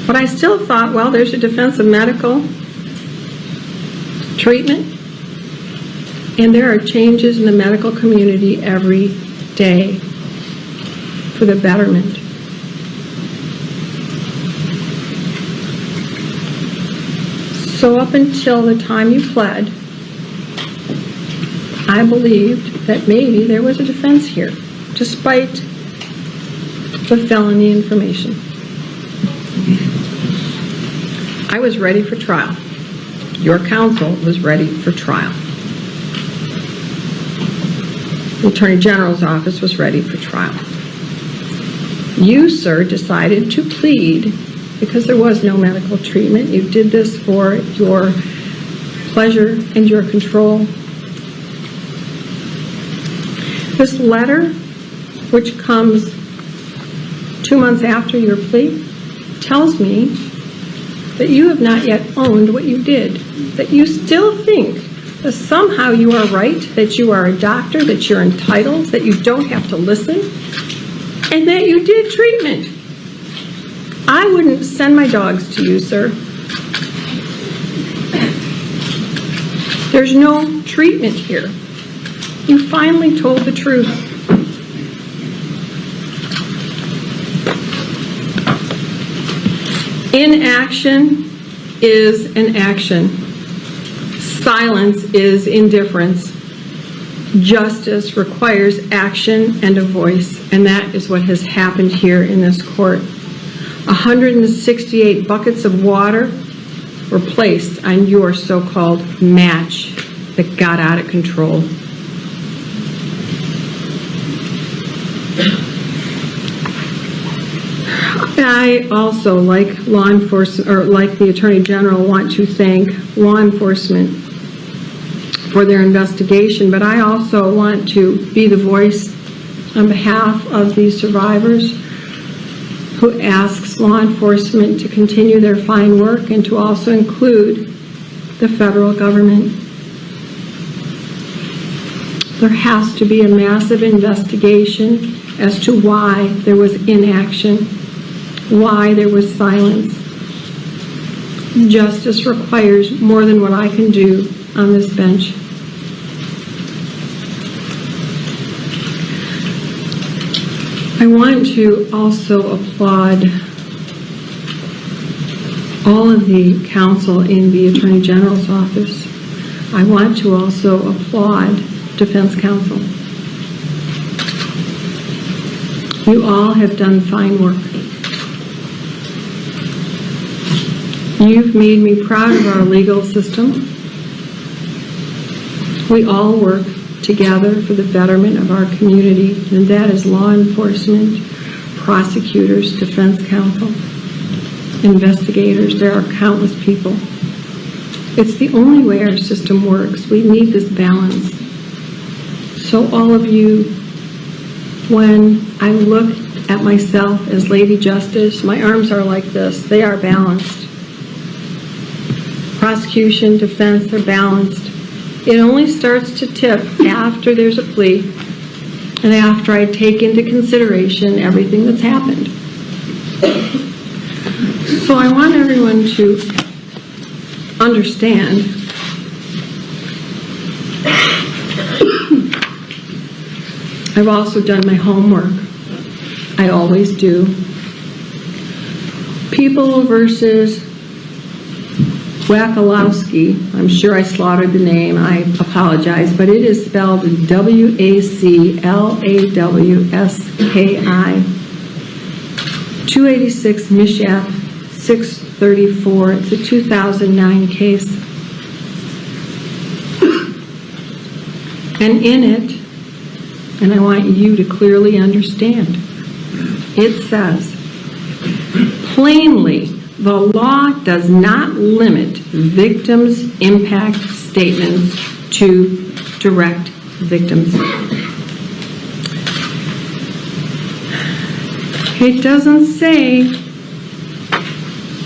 But I still thought, well, there's a defense of medical treatment, and there are changes in the medical community every day for the betterment. So up until the time you pled, I believed that maybe there was a defense here, despite the felony information. I was ready for trial. Your counsel was ready for trial. The Attorney General's office was ready for trial. You, sir, decided to plead because there was no medical treatment. You did this for your pleasure and your control. This letter, which comes 2 months after your plea, tells me that you have not yet owned what you did, that you still think that somehow you are right, that you are a doctor, that you're entitled, that you don't have to listen, and that you did treatment. I wouldn't send my dogs to you, sir. There's no treatment here. You finally told the truth. Inaction is an action. Silence is indifference. Justice requires action and a voice, and that is what has happened here in this court. 168 buckets of water were placed on your so-called match that got out of control. I I also, like law enforcement, or like the Attorney General, want to thank law enforcement for their investigation, but I also want to be the voice on behalf of these survivors who asks law enforcement to continue their fine work and to also include the federal government. There has to be a massive investigation as to why there was inaction, why there was silence. Justice requires more than what I can do on this bench. I want to also applaud all of the counsel in the Attorney General's office. I want to also applaud defense counsel. You all have done fine work. You've made me proud of our legal system. We all work together for the betterment of our community, and that is law enforcement, prosecutors, defense counsel, investigators. There are countless people. It's the only way our system works. We need this balance. So all of you, when I look at myself as Lady Justice, my arms are like this. They are balanced. Prosecution, defense, they're balanced. It only starts to tip after there's a plea and after I take into consideration everything that's happened. So I want everyone to understand I've also done my homework. I always do. People versus Wacholowski. I'm sure I slaughtered the name. I apologize, but it is spelled Waclawski. 286 Mishap 634. It's a 2009 case. And in it, and I want you to clearly understand, it says, plainly, the law does not limit victims' impact statements to direct victims. It doesn't say,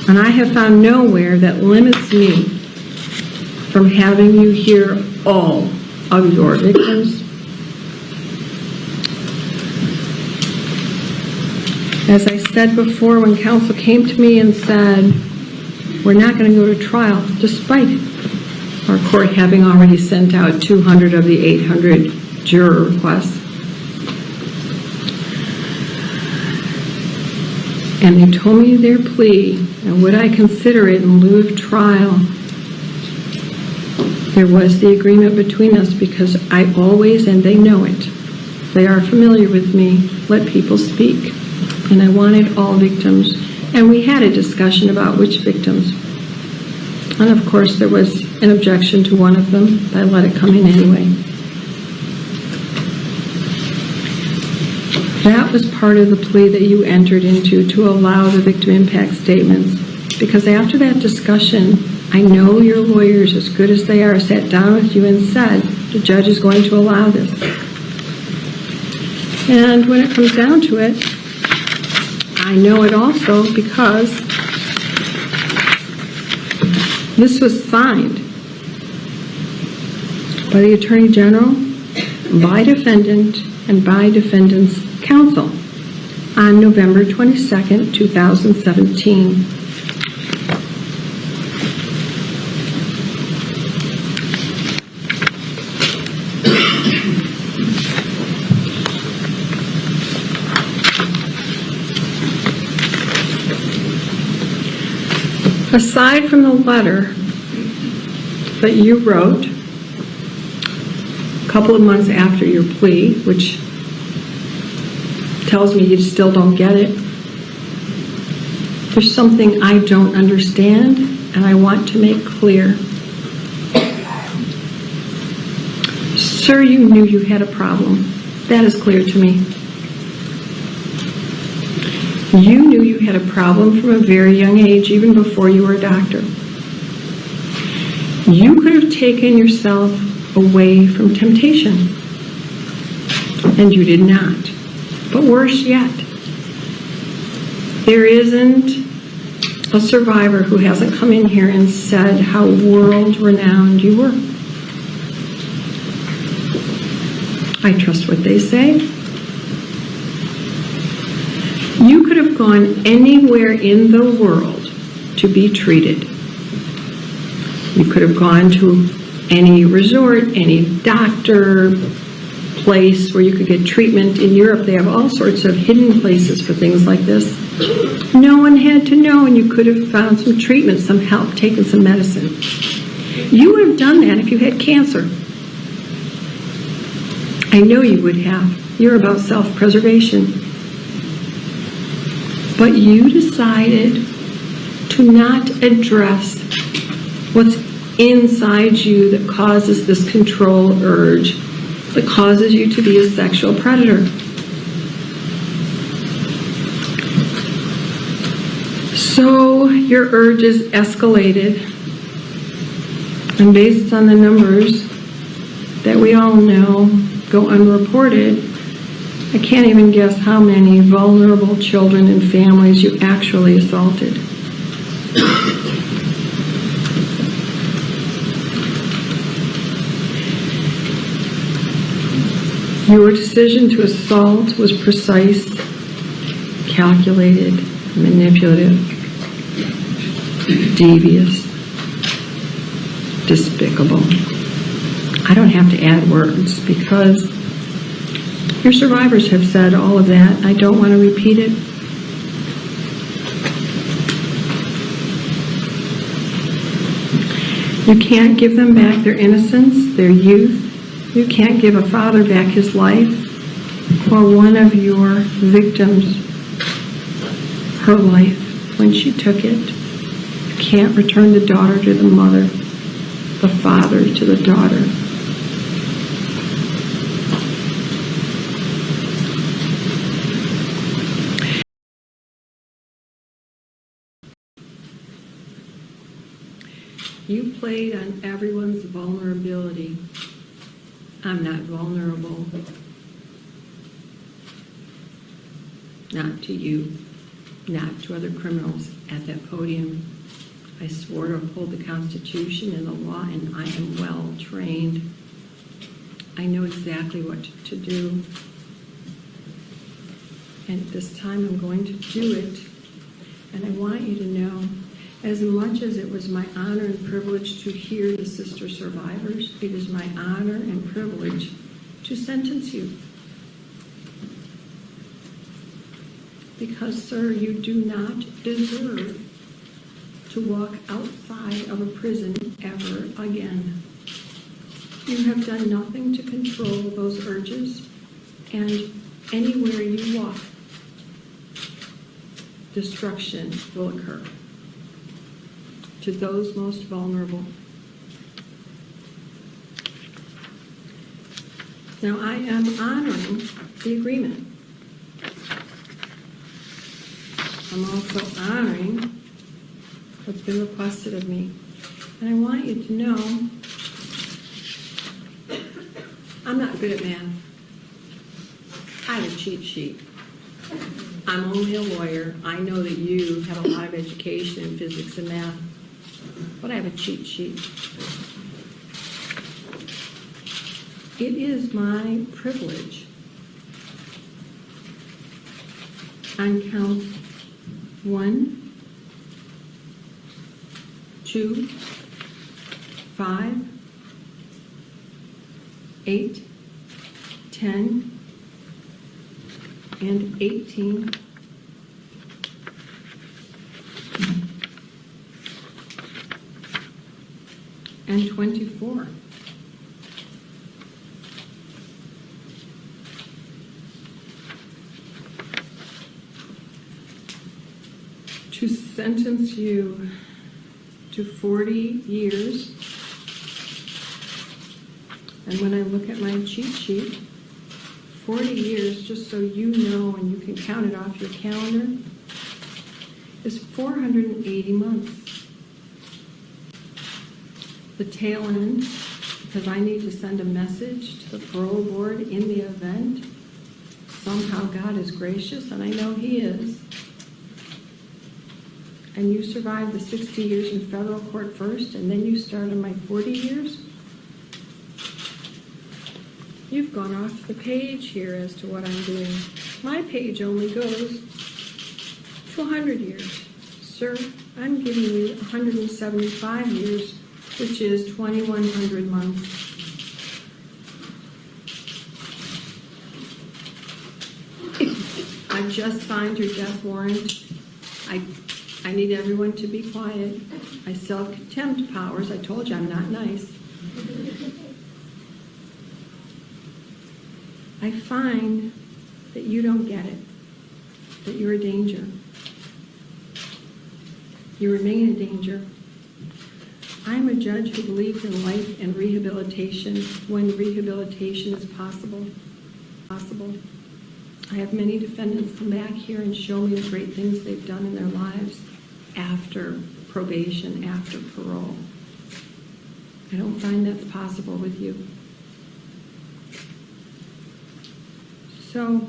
and I have found nowhere that limits me from having you hear all of your victims. As I said before, when counsel came to me and said, we're not going to go to trial, despite our court having already sent out 200 of the 800 juror requests. And they told me their plea, and would I consider it in lieu of trial. There was the agreement between us because I always, and they know it, they are familiar with me, let people speak. And I wanted all victims. And we had a discussion about which victims. And of course, there was an objection to one of them, but I let it come in anyway. That was part of the plea that you entered into to allow the victim impact statements. Because after that discussion, I know your lawyers, as good as they are, sat down with you and said, the judge is going to allow this. And when it comes down to it, I know it also because this was signed by the Attorney General, by defendant, and by defendant's counsel on November 22nd, 2017. Aside from the letter that you wrote a couple of months after your plea, which tells me you still don't get it, there's something I don't understand and I want to make clear. Sir, you knew you had a problem. That is clear to me. You knew you had a problem from a very young age, even before you were a doctor. You could have taken yourself away from temptation, and you did not. But worse yet, there isn't a survivor who hasn't come in here and said how world-renowned you were. I trust what they say. You could have gone anywhere in the world to be treated. You could have gone to any resort, any doctor, place where you could get treatment. In Europe, they have all sorts of hidden places for things like this. No one had to know, and you could have found some treatment, some help, taken some medicine. You would have done that if you had cancer. I know you would have. You're about self-preservation. But you decided to not address what's inside you that causes this control urge, that causes you to be a sexual predator. So your urges escalated, and based on the numbers that we all know go unreported, I can't even guess how many vulnerable children and families you actually assaulted. Your decision to assault was precise, calculated, manipulative, devious, despicable. I don't have to add words because your survivors have said all of that. I don't want to repeat it. You can't give them back their innocence, their youth. You can't give a father back his life, or one of your victims her life when she took it. You can't return the daughter to the mother, the father to the daughter. You played on everyone's vulnerability. I'm not vulnerable. Not to you, not to other criminals at that podium. I swore to uphold the Constitution and the law, and I am well trained. I know exactly what to do. And at this time, I'm going to do it. And I want you to know, as much as it was my honor and privilege to hear the sister survivors, it is my honor and privilege to sentence you. Because, sir, you do not deserve to walk outside of a prison ever again. You have done nothing to control those urges, and anywhere you walk, destruction will occur to those most vulnerable. Now, I am honoring the agreement. I'm also honoring what's been requested of me. And I want you to know I'm not good at math. I have a cheat sheet. I'm only a lawyer. I know that you have a lot of education in physics and math, but I have a cheat sheet. It is my privilege on counts 1, 2, 5, 8, 10, and 18. And 24. To sentence you to 40 years. And when I look at my cheat sheet, 40 years, just so you know and you can count it off your calendar, is 480 months. The tail end, because I need to send a message to the parole board in the event somehow God is gracious, and I know He is, and you survive the 60 years in federal court first, and then you start on my 40 years, you've gone off the page here as to what I'm doing. My page only goes to 100 years. Sir, I'm giving you 175 years, which is 2,100 months. I just signed your death warrant. I need everyone to be quiet. I still have contempt powers. I told you I'm not nice. I find that you don't get it, that you're a danger. You remain a danger. I'm a judge who believes in life and rehabilitation when rehabilitation is possible. I have many defendants come back here and show me the great things they've done in their lives after probation, after parole. I don't find that's possible with you. So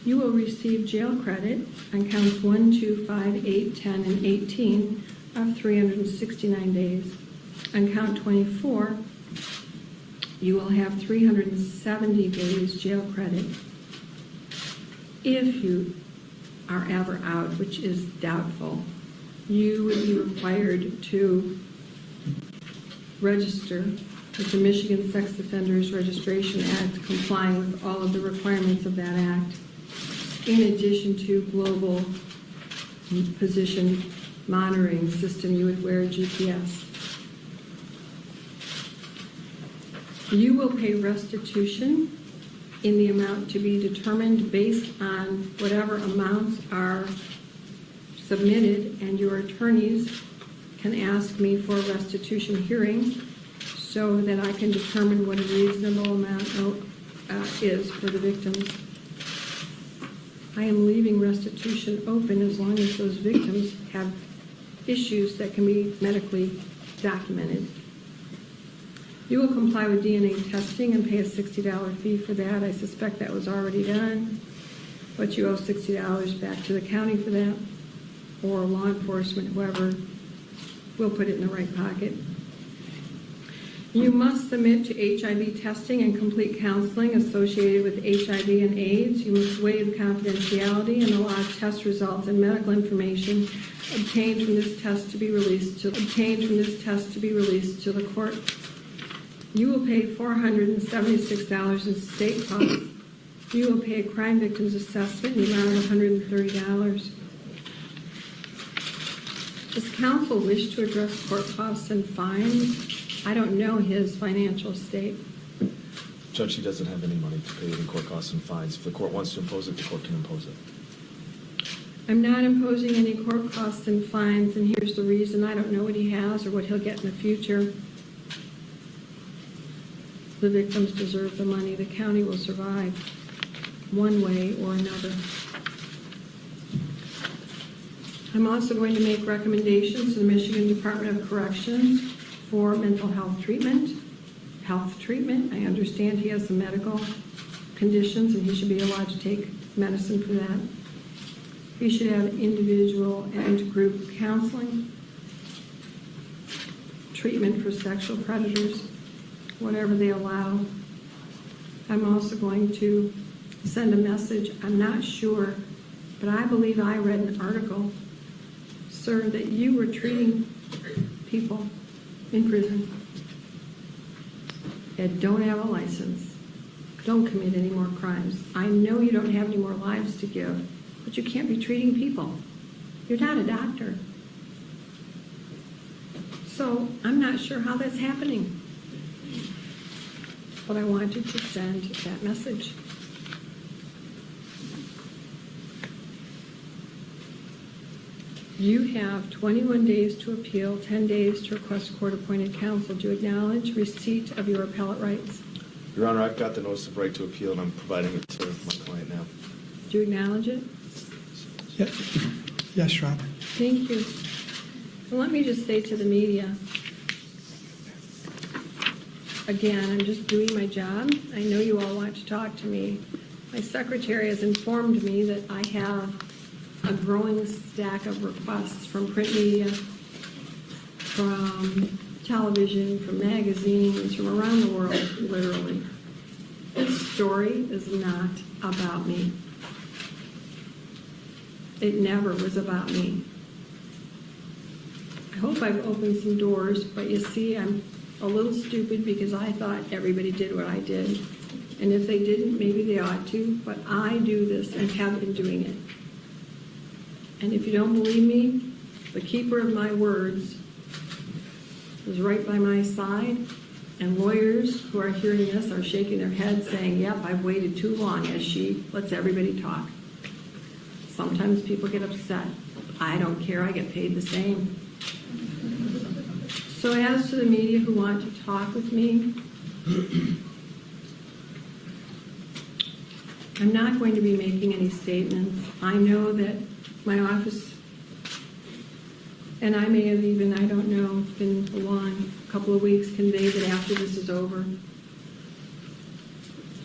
you will receive jail credit on counts 1, 2, 5, 8, 10, and 18 of 369 days. On count 24, you will have 370 days jail credit. If you are ever out, which is doubtful, you would be required to register with the Michigan Sex Offenders Registration Act, complying with all of the requirements of that act, in addition to global position monitoring system. You would wear a GPS. You will pay restitution in the amount to be determined based on whatever amounts are submitted, and your attorneys can ask me for a restitution hearing so that I can determine what a reasonable amount is for the victims. I am leaving restitution open as long as those victims have issues that can be medically documented. You will comply with DNA testing and pay a $60 fee for that. I suspect that was already done, but you owe $60 back to the county for that, or law enforcement, whoever will put it in the right pocket. You must submit to HIV testing and complete counseling associated with HIV and AIDS. You must waive confidentiality and allow test results and medical information obtained from this test to be released to the court. You will pay $476 in state costs. You will pay a crime victims assessment in the amount of $130. Does counsel wish to address court costs and fines? I don't know his financial state. Judge, he doesn't have any money to pay any court costs and fines. If the court wants to impose it, the court can impose it. I'm not imposing any court costs and fines, and here's the reason. I don't know what he has or what he'll get in the future. The victims deserve the money. The county will survive one way or another. I'm also going to make recommendations to the Michigan Department of Corrections for mental health treatment. I understand he has some medical conditions and he should be allowed to take medicine for that. He should have individual and group counseling, treatment for sexual predators, whatever they allow. I'm also going to send a message. I'm not sure, but I believe I read an article, sir, that you were treating people in prison that don't have a license, don't commit any more crimes. I know you don't have any more lives to give, but you can't be treating people. You're not a doctor. So I'm not sure how that's happening. But I wanted to send that message. You have 21 days to appeal, 10 days to request court-appointed counsel. Do you acknowledge receipt of your appellate rights? Your Honor, I've got the notice of right to appeal, and I'm providing it to my client now. Do you acknowledge it? Yes, Your Honor. Thank you. Well, let me just say to the media, again, I'm just doing my job. I know you all want to talk to me. My secretary has informed me that I have a growing stack of requests from print media, from television, from magazines, from around the world, literally. This story is not about me. It never was about me. I hope I've opened some doors, but you see, I'm a little stupid because I thought everybody did what I did. And if they didn't, maybe they ought to, but I do this and have been doing it. And if you don't believe me, the keeper of my words is right by my side, and lawyers who are hearing this are shaking their heads saying, yep, I've waited too long as she lets everybody talk. Sometimes people get upset. I don't care, I get paid the same. So as to the media who want to talk with me, I'm not going to be making any statements. I know that my office, and I may have even, I don't know, it's been a long couple of weeks, conveyed that after this is over,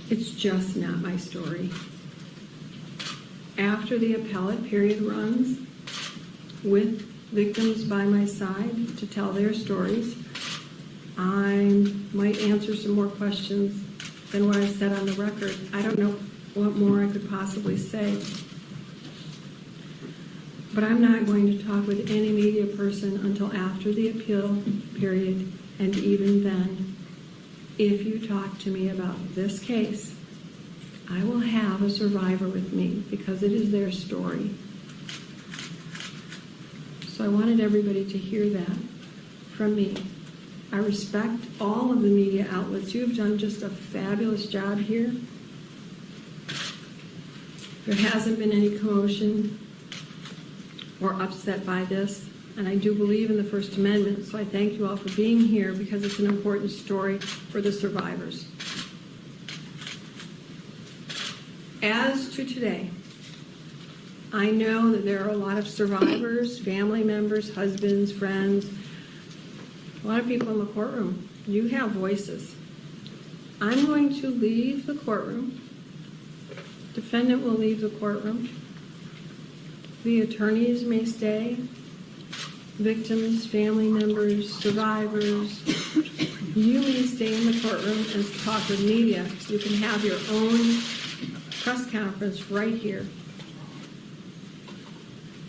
it's just not my story. After the appellate period runs, with victims by my side to tell their stories, I might answer some more questions than what I said on the record. I don't know what more I could possibly say. But I'm not going to talk with any media person until after the appeal period, and even then, if you talk to me about this case, I will have a survivor with me because it is their story. So I wanted everybody to hear that from me. I respect all of the media outlets. You have done just a fabulous job here. There hasn't been any commotion or upset by this, and I do believe in the First Amendment, so I thank you all for being here because it's an important story for the survivors. As to today, I know that there are a lot of survivors, family members, husbands, friends, a lot of people in the courtroom. You have voices. I'm going to leave the courtroom. Defendant will leave the courtroom. The attorneys may stay. Victims, family members, survivors, you may stay in the courtroom and talk with media. You can have your own press conference right here.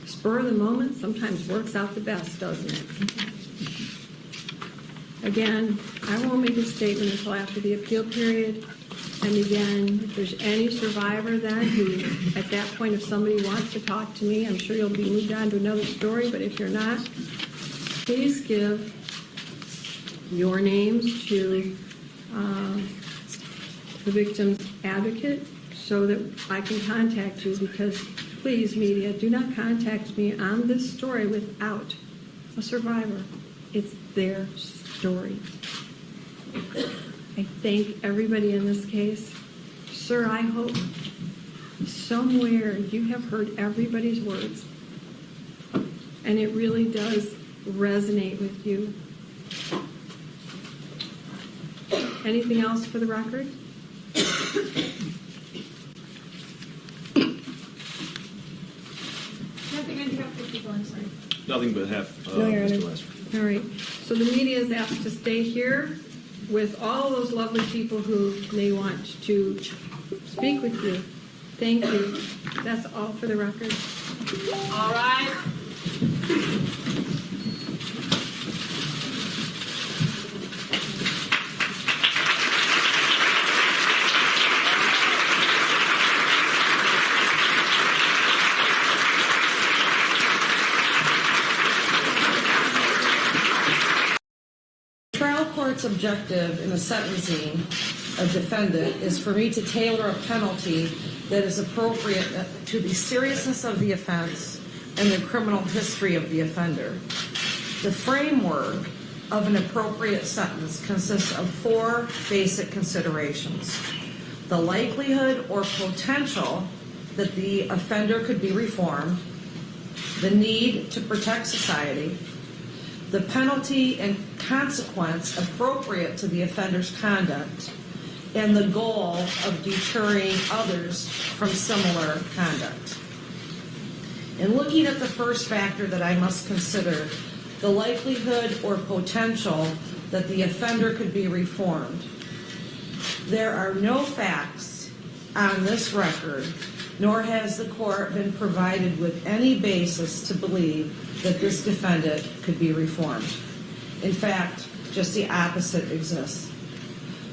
Spur of the moment sometimes works out the best, doesn't it? Again, I won't make a statement until after the appeal period. And again, if there's any survivor then who, at that point, if somebody wants to talk to me, I'm sure you'll be moved on to another story. But if you're not, please give your names to the victim's advocate so that I can contact you, because please, media, do not contact me on this story without a survivor. It's their story. I thank everybody in this case. Sir, I hope somewhere you have heard everybody's words, and it really does resonate with you. Anything else for the record? Nothing on behalf of the people, I'm sorry. Nothing but half, No, Your Mr. Honor. Lasser. All right. So the media is asked to stay here with all those lovely people who may want to speak with you. Thank you. That's all for the record. All right. Trial court's objective in a sentencing a defendant is for me to tailor a penalty that is appropriate to the seriousness of the offense and the criminal history of the offender. The framework of an appropriate sentence consists of 4 basic considerations: the likelihood or potential that the offender could be reformed, the need to protect society, the penalty and consequence appropriate to the offender's conduct, and the goal of deterring others from similar conduct. In looking at the first factor that I must consider, the likelihood or potential that the offender could be reformed, there are no facts on this record, nor has the court been provided with any basis to believe that this defendant could be reformed. In fact, just the opposite exists.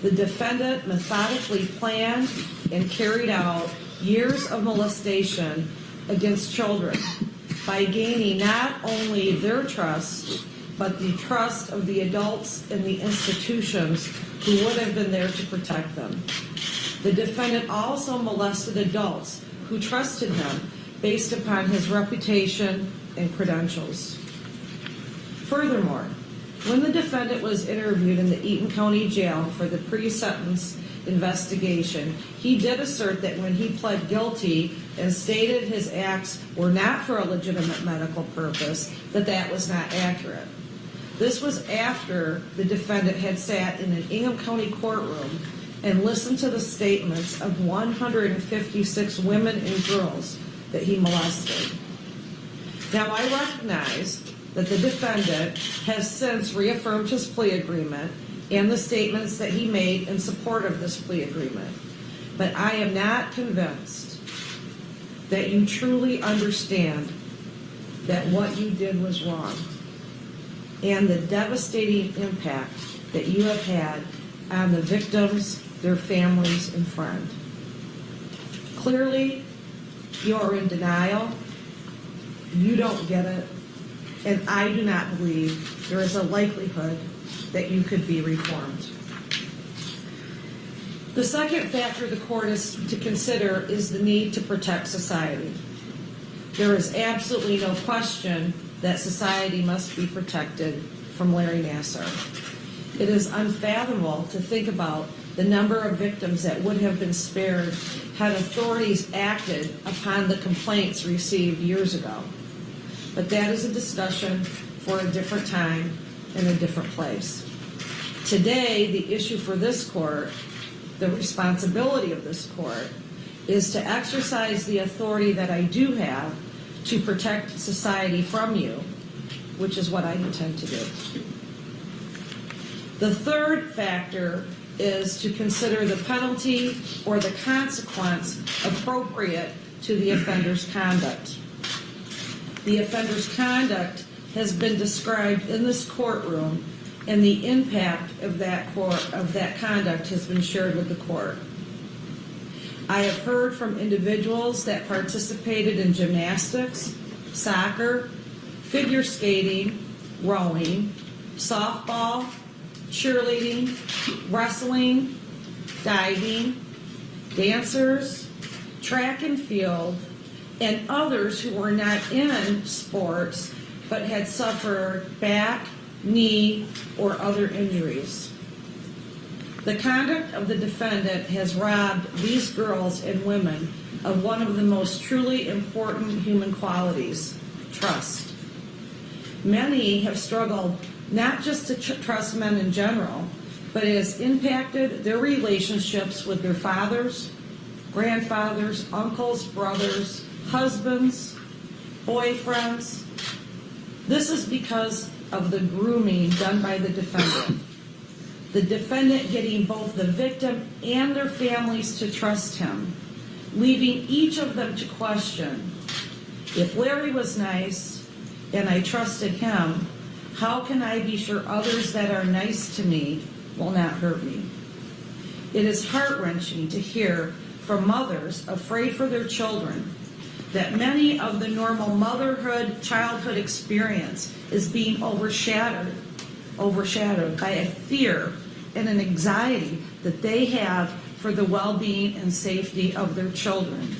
The defendant methodically planned and carried out years of molestation against children by gaining not only their trust, but the trust of the adults in the institutions who would have been there to protect them. The defendant also molested adults who trusted him based upon his reputation and credentials. Furthermore, when the defendant was interviewed in the Eaton County Jail for the pre-sentence investigation, he did assert that when he pled guilty and stated his acts were not for a legitimate medical purpose, that was not accurate. This was after the defendant had sat in an Ingham County courtroom and listened to the statements of 156 women and girls that he molested. Now, I recognize that the defendant has since reaffirmed his plea agreement and the statements that he made in support of this plea agreement. But I am not convinced that you truly understand that what you did was wrong and the devastating impact that you have had on the victims, their families, and friends. Clearly, you're in denial. You don't get it. And I do not believe there is a likelihood that you could be reformed. The second factor the court is to consider is the need to protect society. There is absolutely no question that society must be protected from Larry Nassar. It is unfathomable to think about the number of victims that would have been spared had authorities acted upon the complaints received years ago. But that is a discussion for a different time in a different place. Today, the issue for this court, the responsibility of this court, is to exercise the authority that I do have to protect society from you, which is what I intend to do. The third factor is to consider the penalty or the consequence appropriate to the offender's conduct. The offender's conduct has been described in this courtroom, and the impact of that conduct has been shared with the court. I have heard from individuals that participated in gymnastics, soccer, figure skating, rowing, softball, cheerleading, wrestling, diving, dancers, track and field, and others who were not in sports but had suffered back, knee, or other injuries. The conduct of the defendant has robbed these girls and women of one of the most truly important human qualities, trust. Many have struggled not just to trust men in general, but it has impacted their relationships with their fathers, grandfathers, uncles, brothers, husbands, boyfriends. This is because of the grooming done by the defendant. The defendant getting both the victim and their families to trust him, leaving each of them to question, if Larry was nice and I trusted him, how can I be sure others that are nice to me will not hurt me? It is heart-wrenching to hear from mothers afraid for their children that many of the normal motherhood, childhood experience is being overshadowed by a fear and an anxiety that they have for the well-being and safety of their children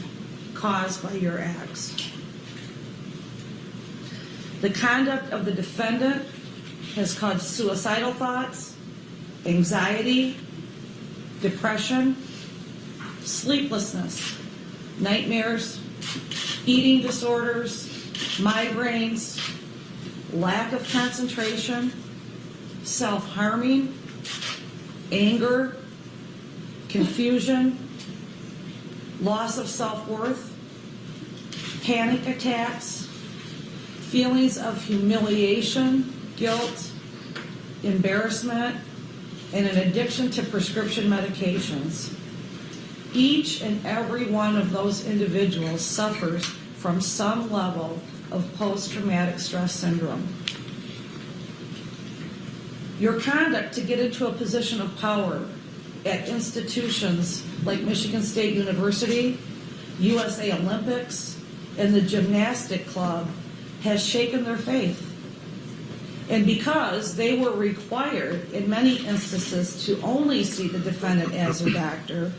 caused by your acts. The conduct of the defendant has caused suicidal thoughts, anxiety, depression, sleeplessness, nightmares, eating disorders, migraines, lack of concentration, self-harming, anger, confusion, loss of self-worth, panic attacks, feelings of humiliation, guilt, embarrassment, and an addiction to prescription medications. Each and every one of those individuals suffers from some level of post-traumatic stress syndrome. Your conduct to get into a position of power at institutions like Michigan State University, USA Olympics, and the gymnastic club has shaken their faith. And because they were required in many instances to only see the defendant as a doctor,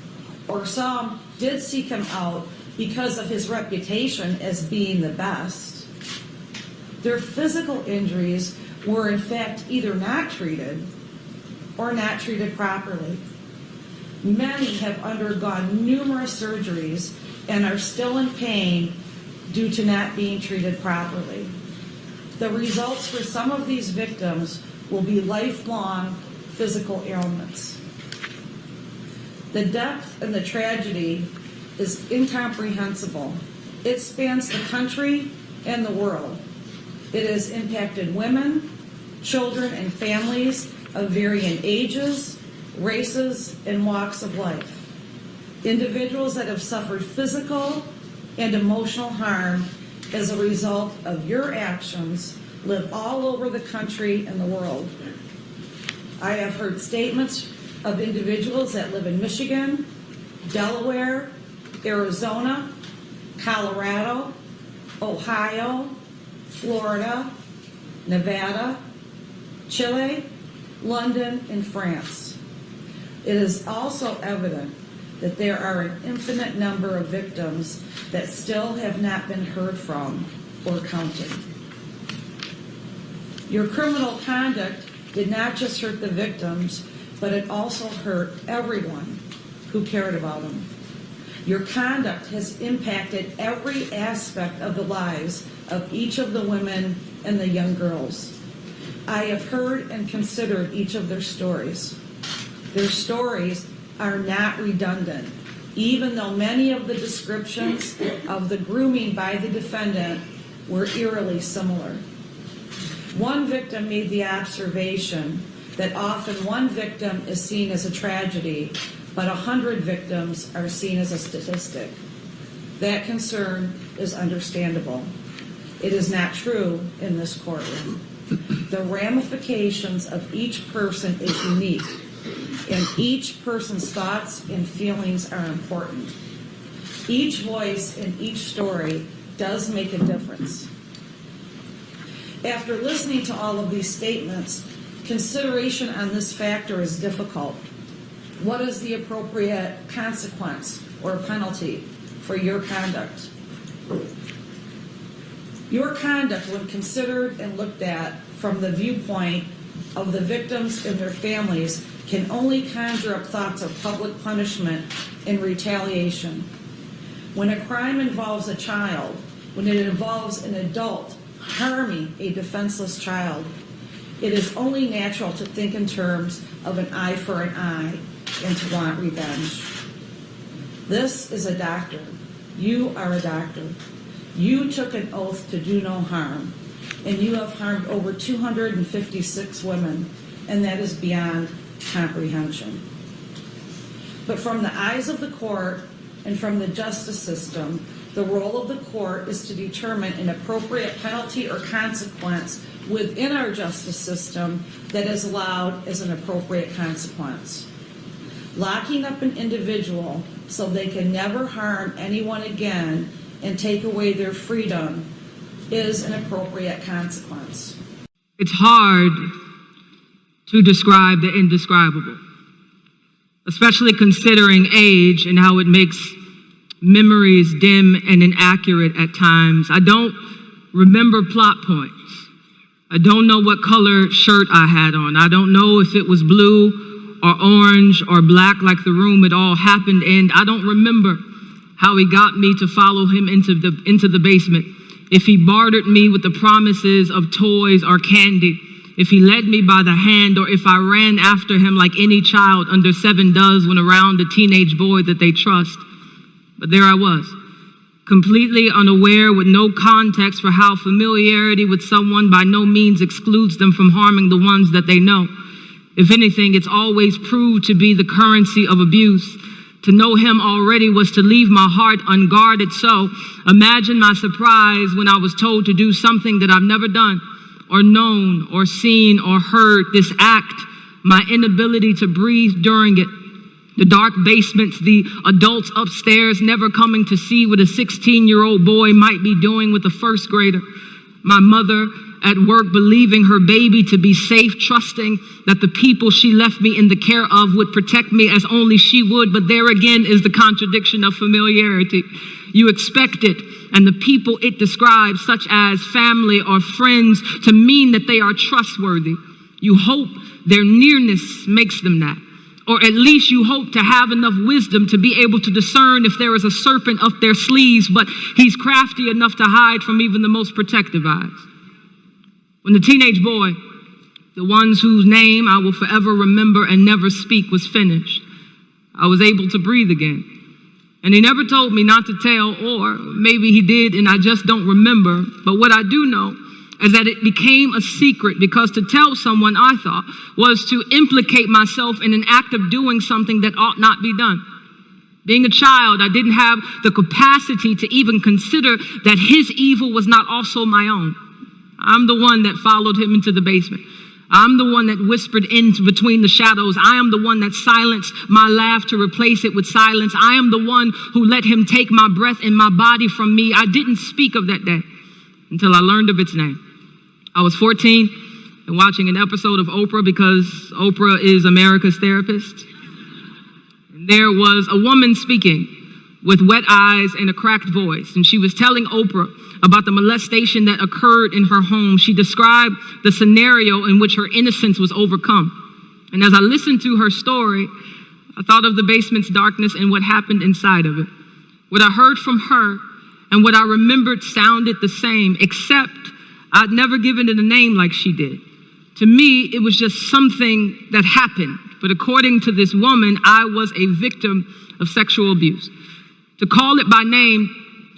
or some did seek him out because of his reputation as being the best, their physical injuries were in fact either not treated or not treated properly. Many have undergone numerous surgeries and are still in pain due to not being treated properly. The results for some of these victims will be lifelong physical ailments. The depth and the tragedy is incomprehensible. It spans the country and the world. It has impacted women, children, and families of varying ages, races, and walks of life. Individuals that have suffered physical and emotional harm as a result of your actions live all over the country and the world. I have heard statements of individuals that live in Michigan, Delaware, Arizona, Colorado, Ohio, Florida, Nevada, Chile, London, and France. It is also evident that there are an infinite number of victims that still have not been heard from or counted. Your criminal conduct did not just hurt the victims, but it also hurt everyone who cared about them. Your conduct has impacted every aspect of the lives of each of the women and the young girls. I have heard and considered each of their stories. Their stories are not redundant, even though many of the descriptions of the grooming by the defendant were eerily similar. One victim made the observation that often one victim is seen as a tragedy, but 100 victims are seen as a statistic. That concern is understandable. It is not true in this courtroom. The ramifications of each person is unique, and each person's thoughts and feelings are important. Each voice and each story does make a difference. After listening to all of these statements, consideration on this factor is difficult. What is the appropriate consequence or penalty for your conduct? Your conduct, when considered and looked at from the viewpoint of the victims and their families, can only conjure up thoughts of public punishment and retaliation. When a crime involves a child, when it involves an adult harming a defenseless child, it is only natural to think in terms of an eye for an eye and to want revenge. This is a doctor. You are a doctor. You took an oath to do no harm, and you have harmed over 256 women, and that is beyond comprehension. But from the eyes of the court and from the justice system, the role of the court is to determine an appropriate penalty or consequence within our justice system that is allowed as an appropriate consequence. Locking up an individual so they can never harm anyone again and take away their freedom is an appropriate consequence. It's hard to describe the indescribable, especially considering age and how it makes memories dim and inaccurate at times. I don't remember plot points. I don't know what color shirt I had on. I don't know if it was blue or orange or black like the room it all happened in. I don't remember how he got me to follow him into the basement if he bartered me with the promises of toys or candy, if he led me by the hand, or if I ran after him like any child under 7 does when around a teenage boy that they trust. But there I was, completely unaware, with no context for how familiarity with someone by no means excludes them from harming the ones that they know. If anything, it's always proved to be the currency of abuse. To know him already was to leave my heart unguarded. So imagine my surprise when I was told to do something that I've never done, or known, or seen, or heard. This act, my inability to breathe during it, the dark basements, the adults upstairs never coming to see what a 16-year-old boy might be doing with a first grader. My mother at work believing her baby to be safe, trusting that the people she left me in the care of would protect me as only she would. But there again is the contradiction of familiarity. You expect it, and the people it describes, such as family or friends, to mean that they are trustworthy. You hope their nearness makes them that. Or at least you hope to have enough wisdom to be able to discern if there is a serpent up their sleeves, but he's crafty enough to hide from even the most protective eyes. When the teenage boy, the ones whose name I will forever remember and never speak, was finished, I was able to breathe again. And he never told me not to tell, or maybe he did and I just don't remember. But what I do know is that it became a secret, because to tell someone, I thought, was to implicate myself in an act of doing something that ought not be done. Being a child, I didn't have the capacity to even consider that his evil was not also my own. I'm the one that followed him into the basement. I'm the one that whispered in between the shadows. I am the one that silenced my laugh to replace it with silence. I am the one who let him take my breath and my body from me. I didn't speak of that day until I learned of its name. I was 14 and watching an episode of Oprah, because Oprah is America's therapist. And there was a woman speaking with wet eyes and a cracked voice, and she was telling Oprah about the molestation that occurred in her home. She described the scenario in which her innocence was overcome. And as I listened to her story, I thought of the basement's darkness and what happened inside of it. What I heard from her and what I remembered sounded the same, except I'd never given it a name like she did. To me, it was just something that happened. But according to this woman, I was a victim of sexual abuse. To call it by name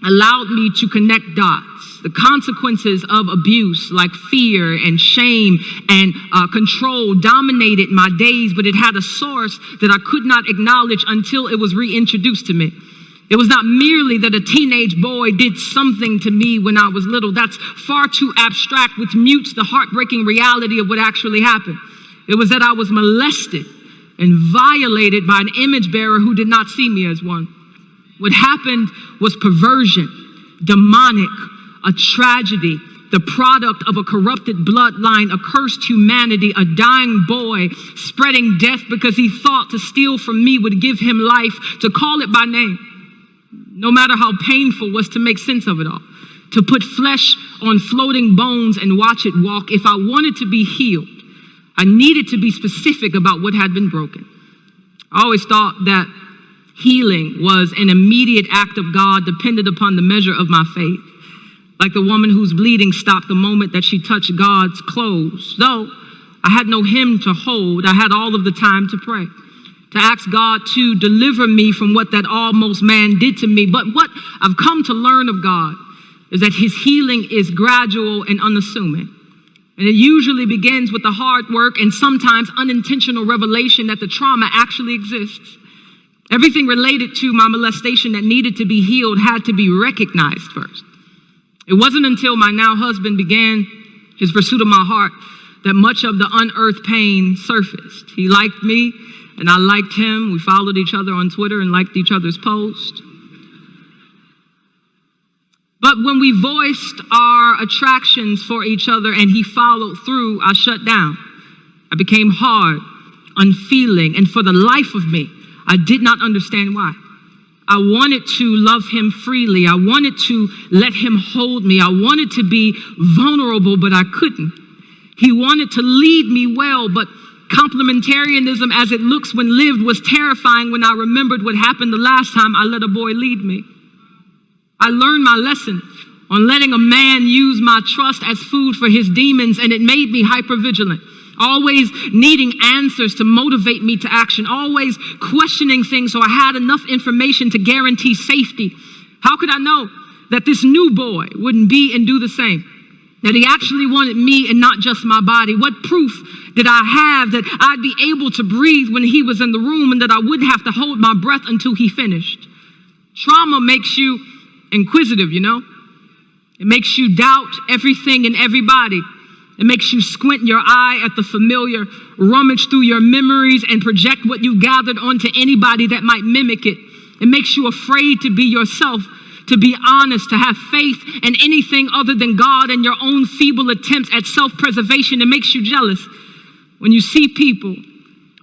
allowed me to connect dots. The consequences of abuse, like fear and shame and control, dominated my days, but it had a source that I could not acknowledge until it was reintroduced to me. It was not merely that a teenage boy did something to me when I was little. That's far too abstract, which mutes the heartbreaking reality of what actually happened. It was that I was molested and violated by an image bearer who did not see me as one. What happened was perversion, demonic, a tragedy, the product of a corrupted bloodline, a cursed humanity, a dying boy spreading death because he thought to steal from me would give him life. To call it by name, no matter how painful, was to make sense of it all. To put flesh on floating bones and watch it walk. If I wanted to be healed, I needed to be specific about what had been broken. I always thought that healing was an immediate act of God dependent upon the measure of my faith. Like the woman whose bleeding stopped the moment that she touched God's clothes. Though I had no hymn to hold, I had all of the time to pray, to ask God to deliver me from what that almost man did to me. But what I've come to learn of God is that his healing is gradual and unassuming. And it usually begins with the hard work and sometimes unintentional revelation that the trauma actually exists. Everything related to my molestation that needed to be healed had to be recognized first. It wasn't until my now husband began his pursuit of my heart that much of the unearthed pain surfaced. He liked me and I liked him. We followed each other on Twitter and liked each other's posts. But when we voiced our attractions for each other and he followed through, I shut down. I became hard, unfeeling, and for the life of me, I did not understand why. I wanted to love him freely. I wanted to let him hold me. I wanted to be vulnerable, but I couldn't. He wanted to lead me well, but complementarianism as it looks when lived was terrifying when I remembered what happened the last time I let a boy lead me. I learned my lesson on letting a man use my trust as food for his demons, and it made me hypervigilant. Always needing answers to motivate me to action, always questioning things so I had enough information to guarantee safety. How could I know that this new boy wouldn't be and do the same? That he actually wanted me and not just my body? What proof did I have that I'd be able to breathe when he was in the room and that I wouldn't have to hold my breath until he finished? Trauma makes you inquisitive, you know? It makes you doubt everything and everybody. It makes you squint your eye at the familiar, rummage through your memories, and project what you gathered onto anybody that might mimic it. It makes you afraid to be yourself, to be honest, to have faith in anything other than God and your own feeble attempts at self-preservation. It makes you jealous when you see people,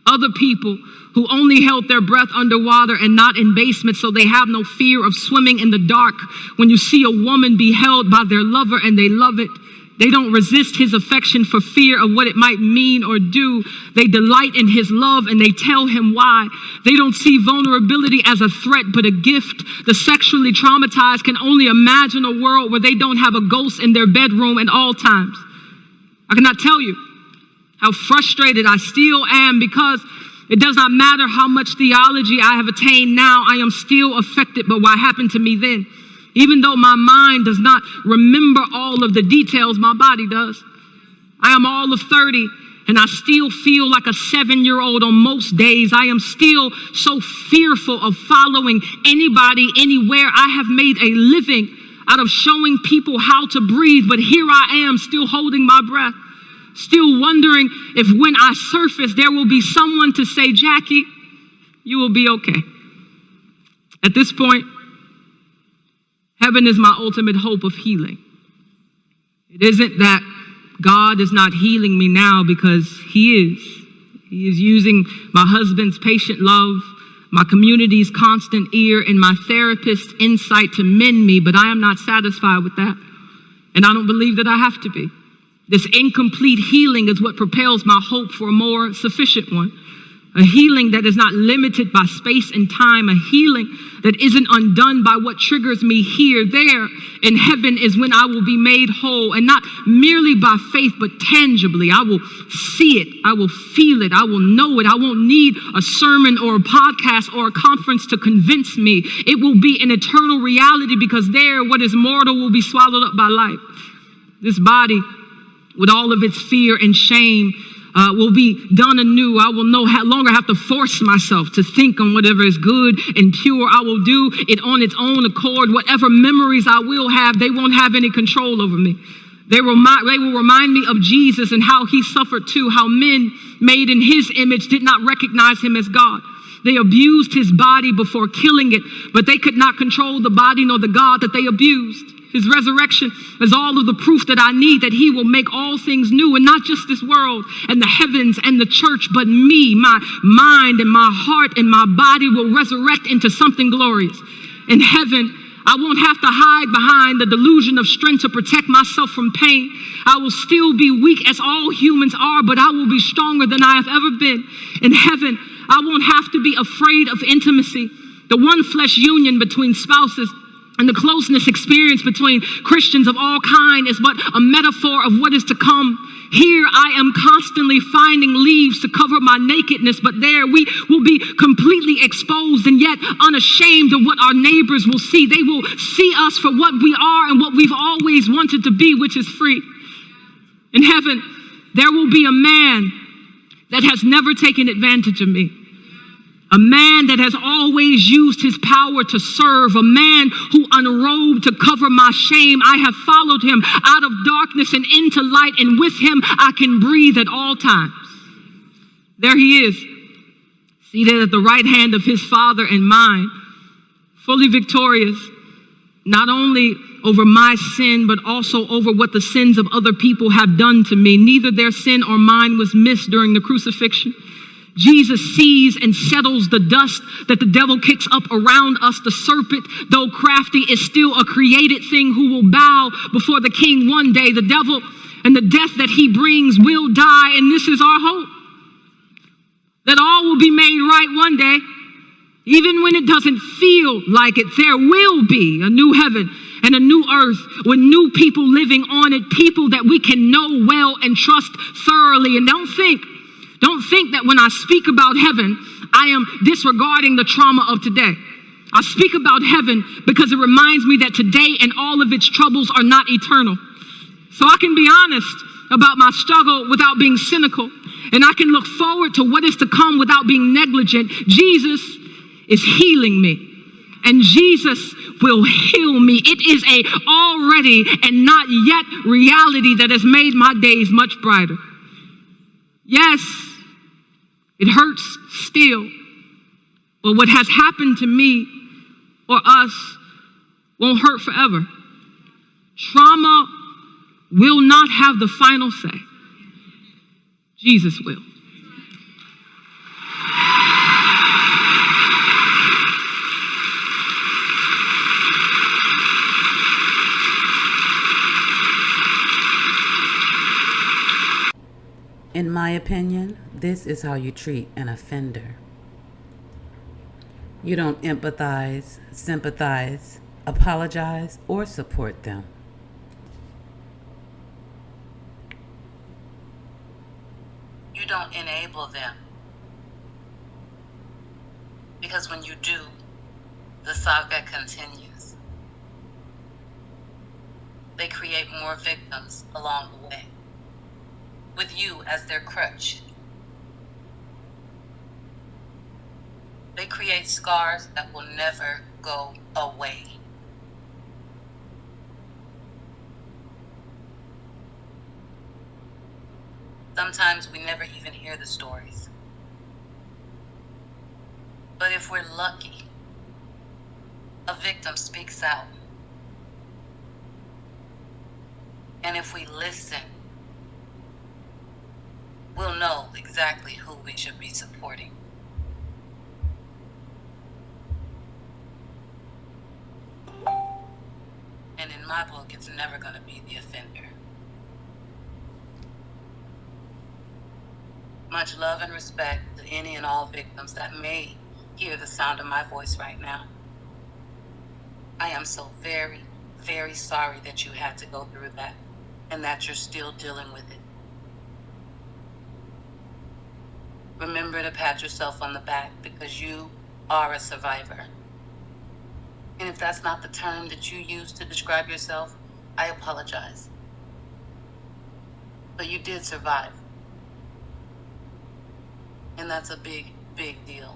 other people, who only held their breath underwater and not in basements, so they have no fear of swimming in the dark. When you see a woman be held by their lover and they love it, they don't resist his affection for fear of what it might mean or do. They delight in his love and they tell him why. They don't see vulnerability as a threat but a gift. The sexually traumatized can only imagine a world where they don't have a ghost in their bedroom at all times. I cannot tell you how frustrated I still am, because it does not matter how much theology I have attained now, I am still affected by what happened to me then. Even though my mind does not remember all of the details, my body does. I am all of 30 and I still feel like a 7-year-old on most days. I am still so fearful of following anybody, anywhere. I have made a living out of showing people how to breathe, but here I am still holding my breath, still wondering if when I surface, there will be someone to say, Jackie, you will be okay. At this point, heaven is my ultimate hope of healing. It isn't that God is not healing me now, because he is. He is using my husband's patient love, my community's constant ear, and my therapist's insight to mend me, but I am not satisfied with that. And I don't believe that I have to be. This incomplete healing is what propels my hope for a more sufficient one. A healing that is not limited by space and time. A healing that isn't undone by what triggers me here. There in heaven is when I will be made whole, and not merely by faith, but tangibly. I will see it. I will feel it. I will know it. I won't need a sermon or a podcast or a conference to convince me. It will be an eternal reality, because there what is mortal will be swallowed up by life. This body, with all of its fear and shame, will be done anew. I will no longer have to force myself to think on whatever is good and pure. I will do it on its own accord. Whatever memories I will have, they won't have any control over me. They will remind me of Jesus and how he suffered too, how men made in his image did not recognize him as God. They abused his body before killing it, but they could not control the body nor the God that they abused. His resurrection is all of the proof that I need that he will make all things new, and not just this world and the heavens and the church, but me, my mind and my heart and my body will resurrect into something glorious. In heaven, I won't have to hide behind the delusion of strength to protect myself from pain. I will still be weak as all humans are, but I will be stronger than I have ever been. In heaven, I won't have to be afraid of intimacy. The one flesh union between spouses and the closeness experienced between Christians of all kind is but a metaphor of what is to come. Here I am constantly finding leaves to cover my nakedness, but there we will be completely exposed and yet unashamed of what our neighbors will see. They will see us for what we are and what we've always wanted to be, which is free. In heaven, there will be a man that has never taken advantage of me. A man that has always used his power to serve. A man who unrobed to cover my shame. I have followed him out of darkness and into light, and with him I can breathe at all times. There he is, seated at the right hand of his Father and mine, fully victorious, not only over my sin, but also over what the sins of other people have done to me. Neither their sin or mine was missed during the crucifixion. Jesus sees and settles the dust that the devil kicks up around us. The serpent, though crafty, is still a created thing who will bow before the king one day. The devil and the death that he brings will die, and this is our hope, that all will be made right one day. Even when it doesn't feel like it, there will be a new heaven and a new earth with new people living on it, people that we can know well and trust thoroughly. And don't think that when I speak about heaven, I am disregarding the trauma of today. I speak about heaven because it reminds me that today and all of its troubles are not eternal. So I can be honest about my struggle without being cynical, and I can look forward to what is to come without being negligent. Jesus is healing me, and Jesus will heal me. It is a already and not yet reality that has made my days much brighter. Yes, it hurts still, but what has happened to me or us won't hurt forever. Trauma will not have the final say. Jesus will. In my opinion, this is how you treat an offender. You don't empathize, sympathize, apologize, or support them. You don't enable them. Because when you do, the saga continues. They create more victims along the way, with you as their crutch. They create scars that will never go away. Sometimes we never even hear the stories. But if we're lucky, a victim speaks out. And if we listen, we'll know exactly who we should be supporting. And in my book, it's never going to be the offender. Much love and respect to any and all victims that may hear the sound of my voice right now. I am so very, very sorry that you had to go through that and that you're still dealing with it. Remember to pat yourself on the back because you are a survivor. And if that's not the term that you use to describe yourself, I apologize. But you did survive. And that's a big, big deal.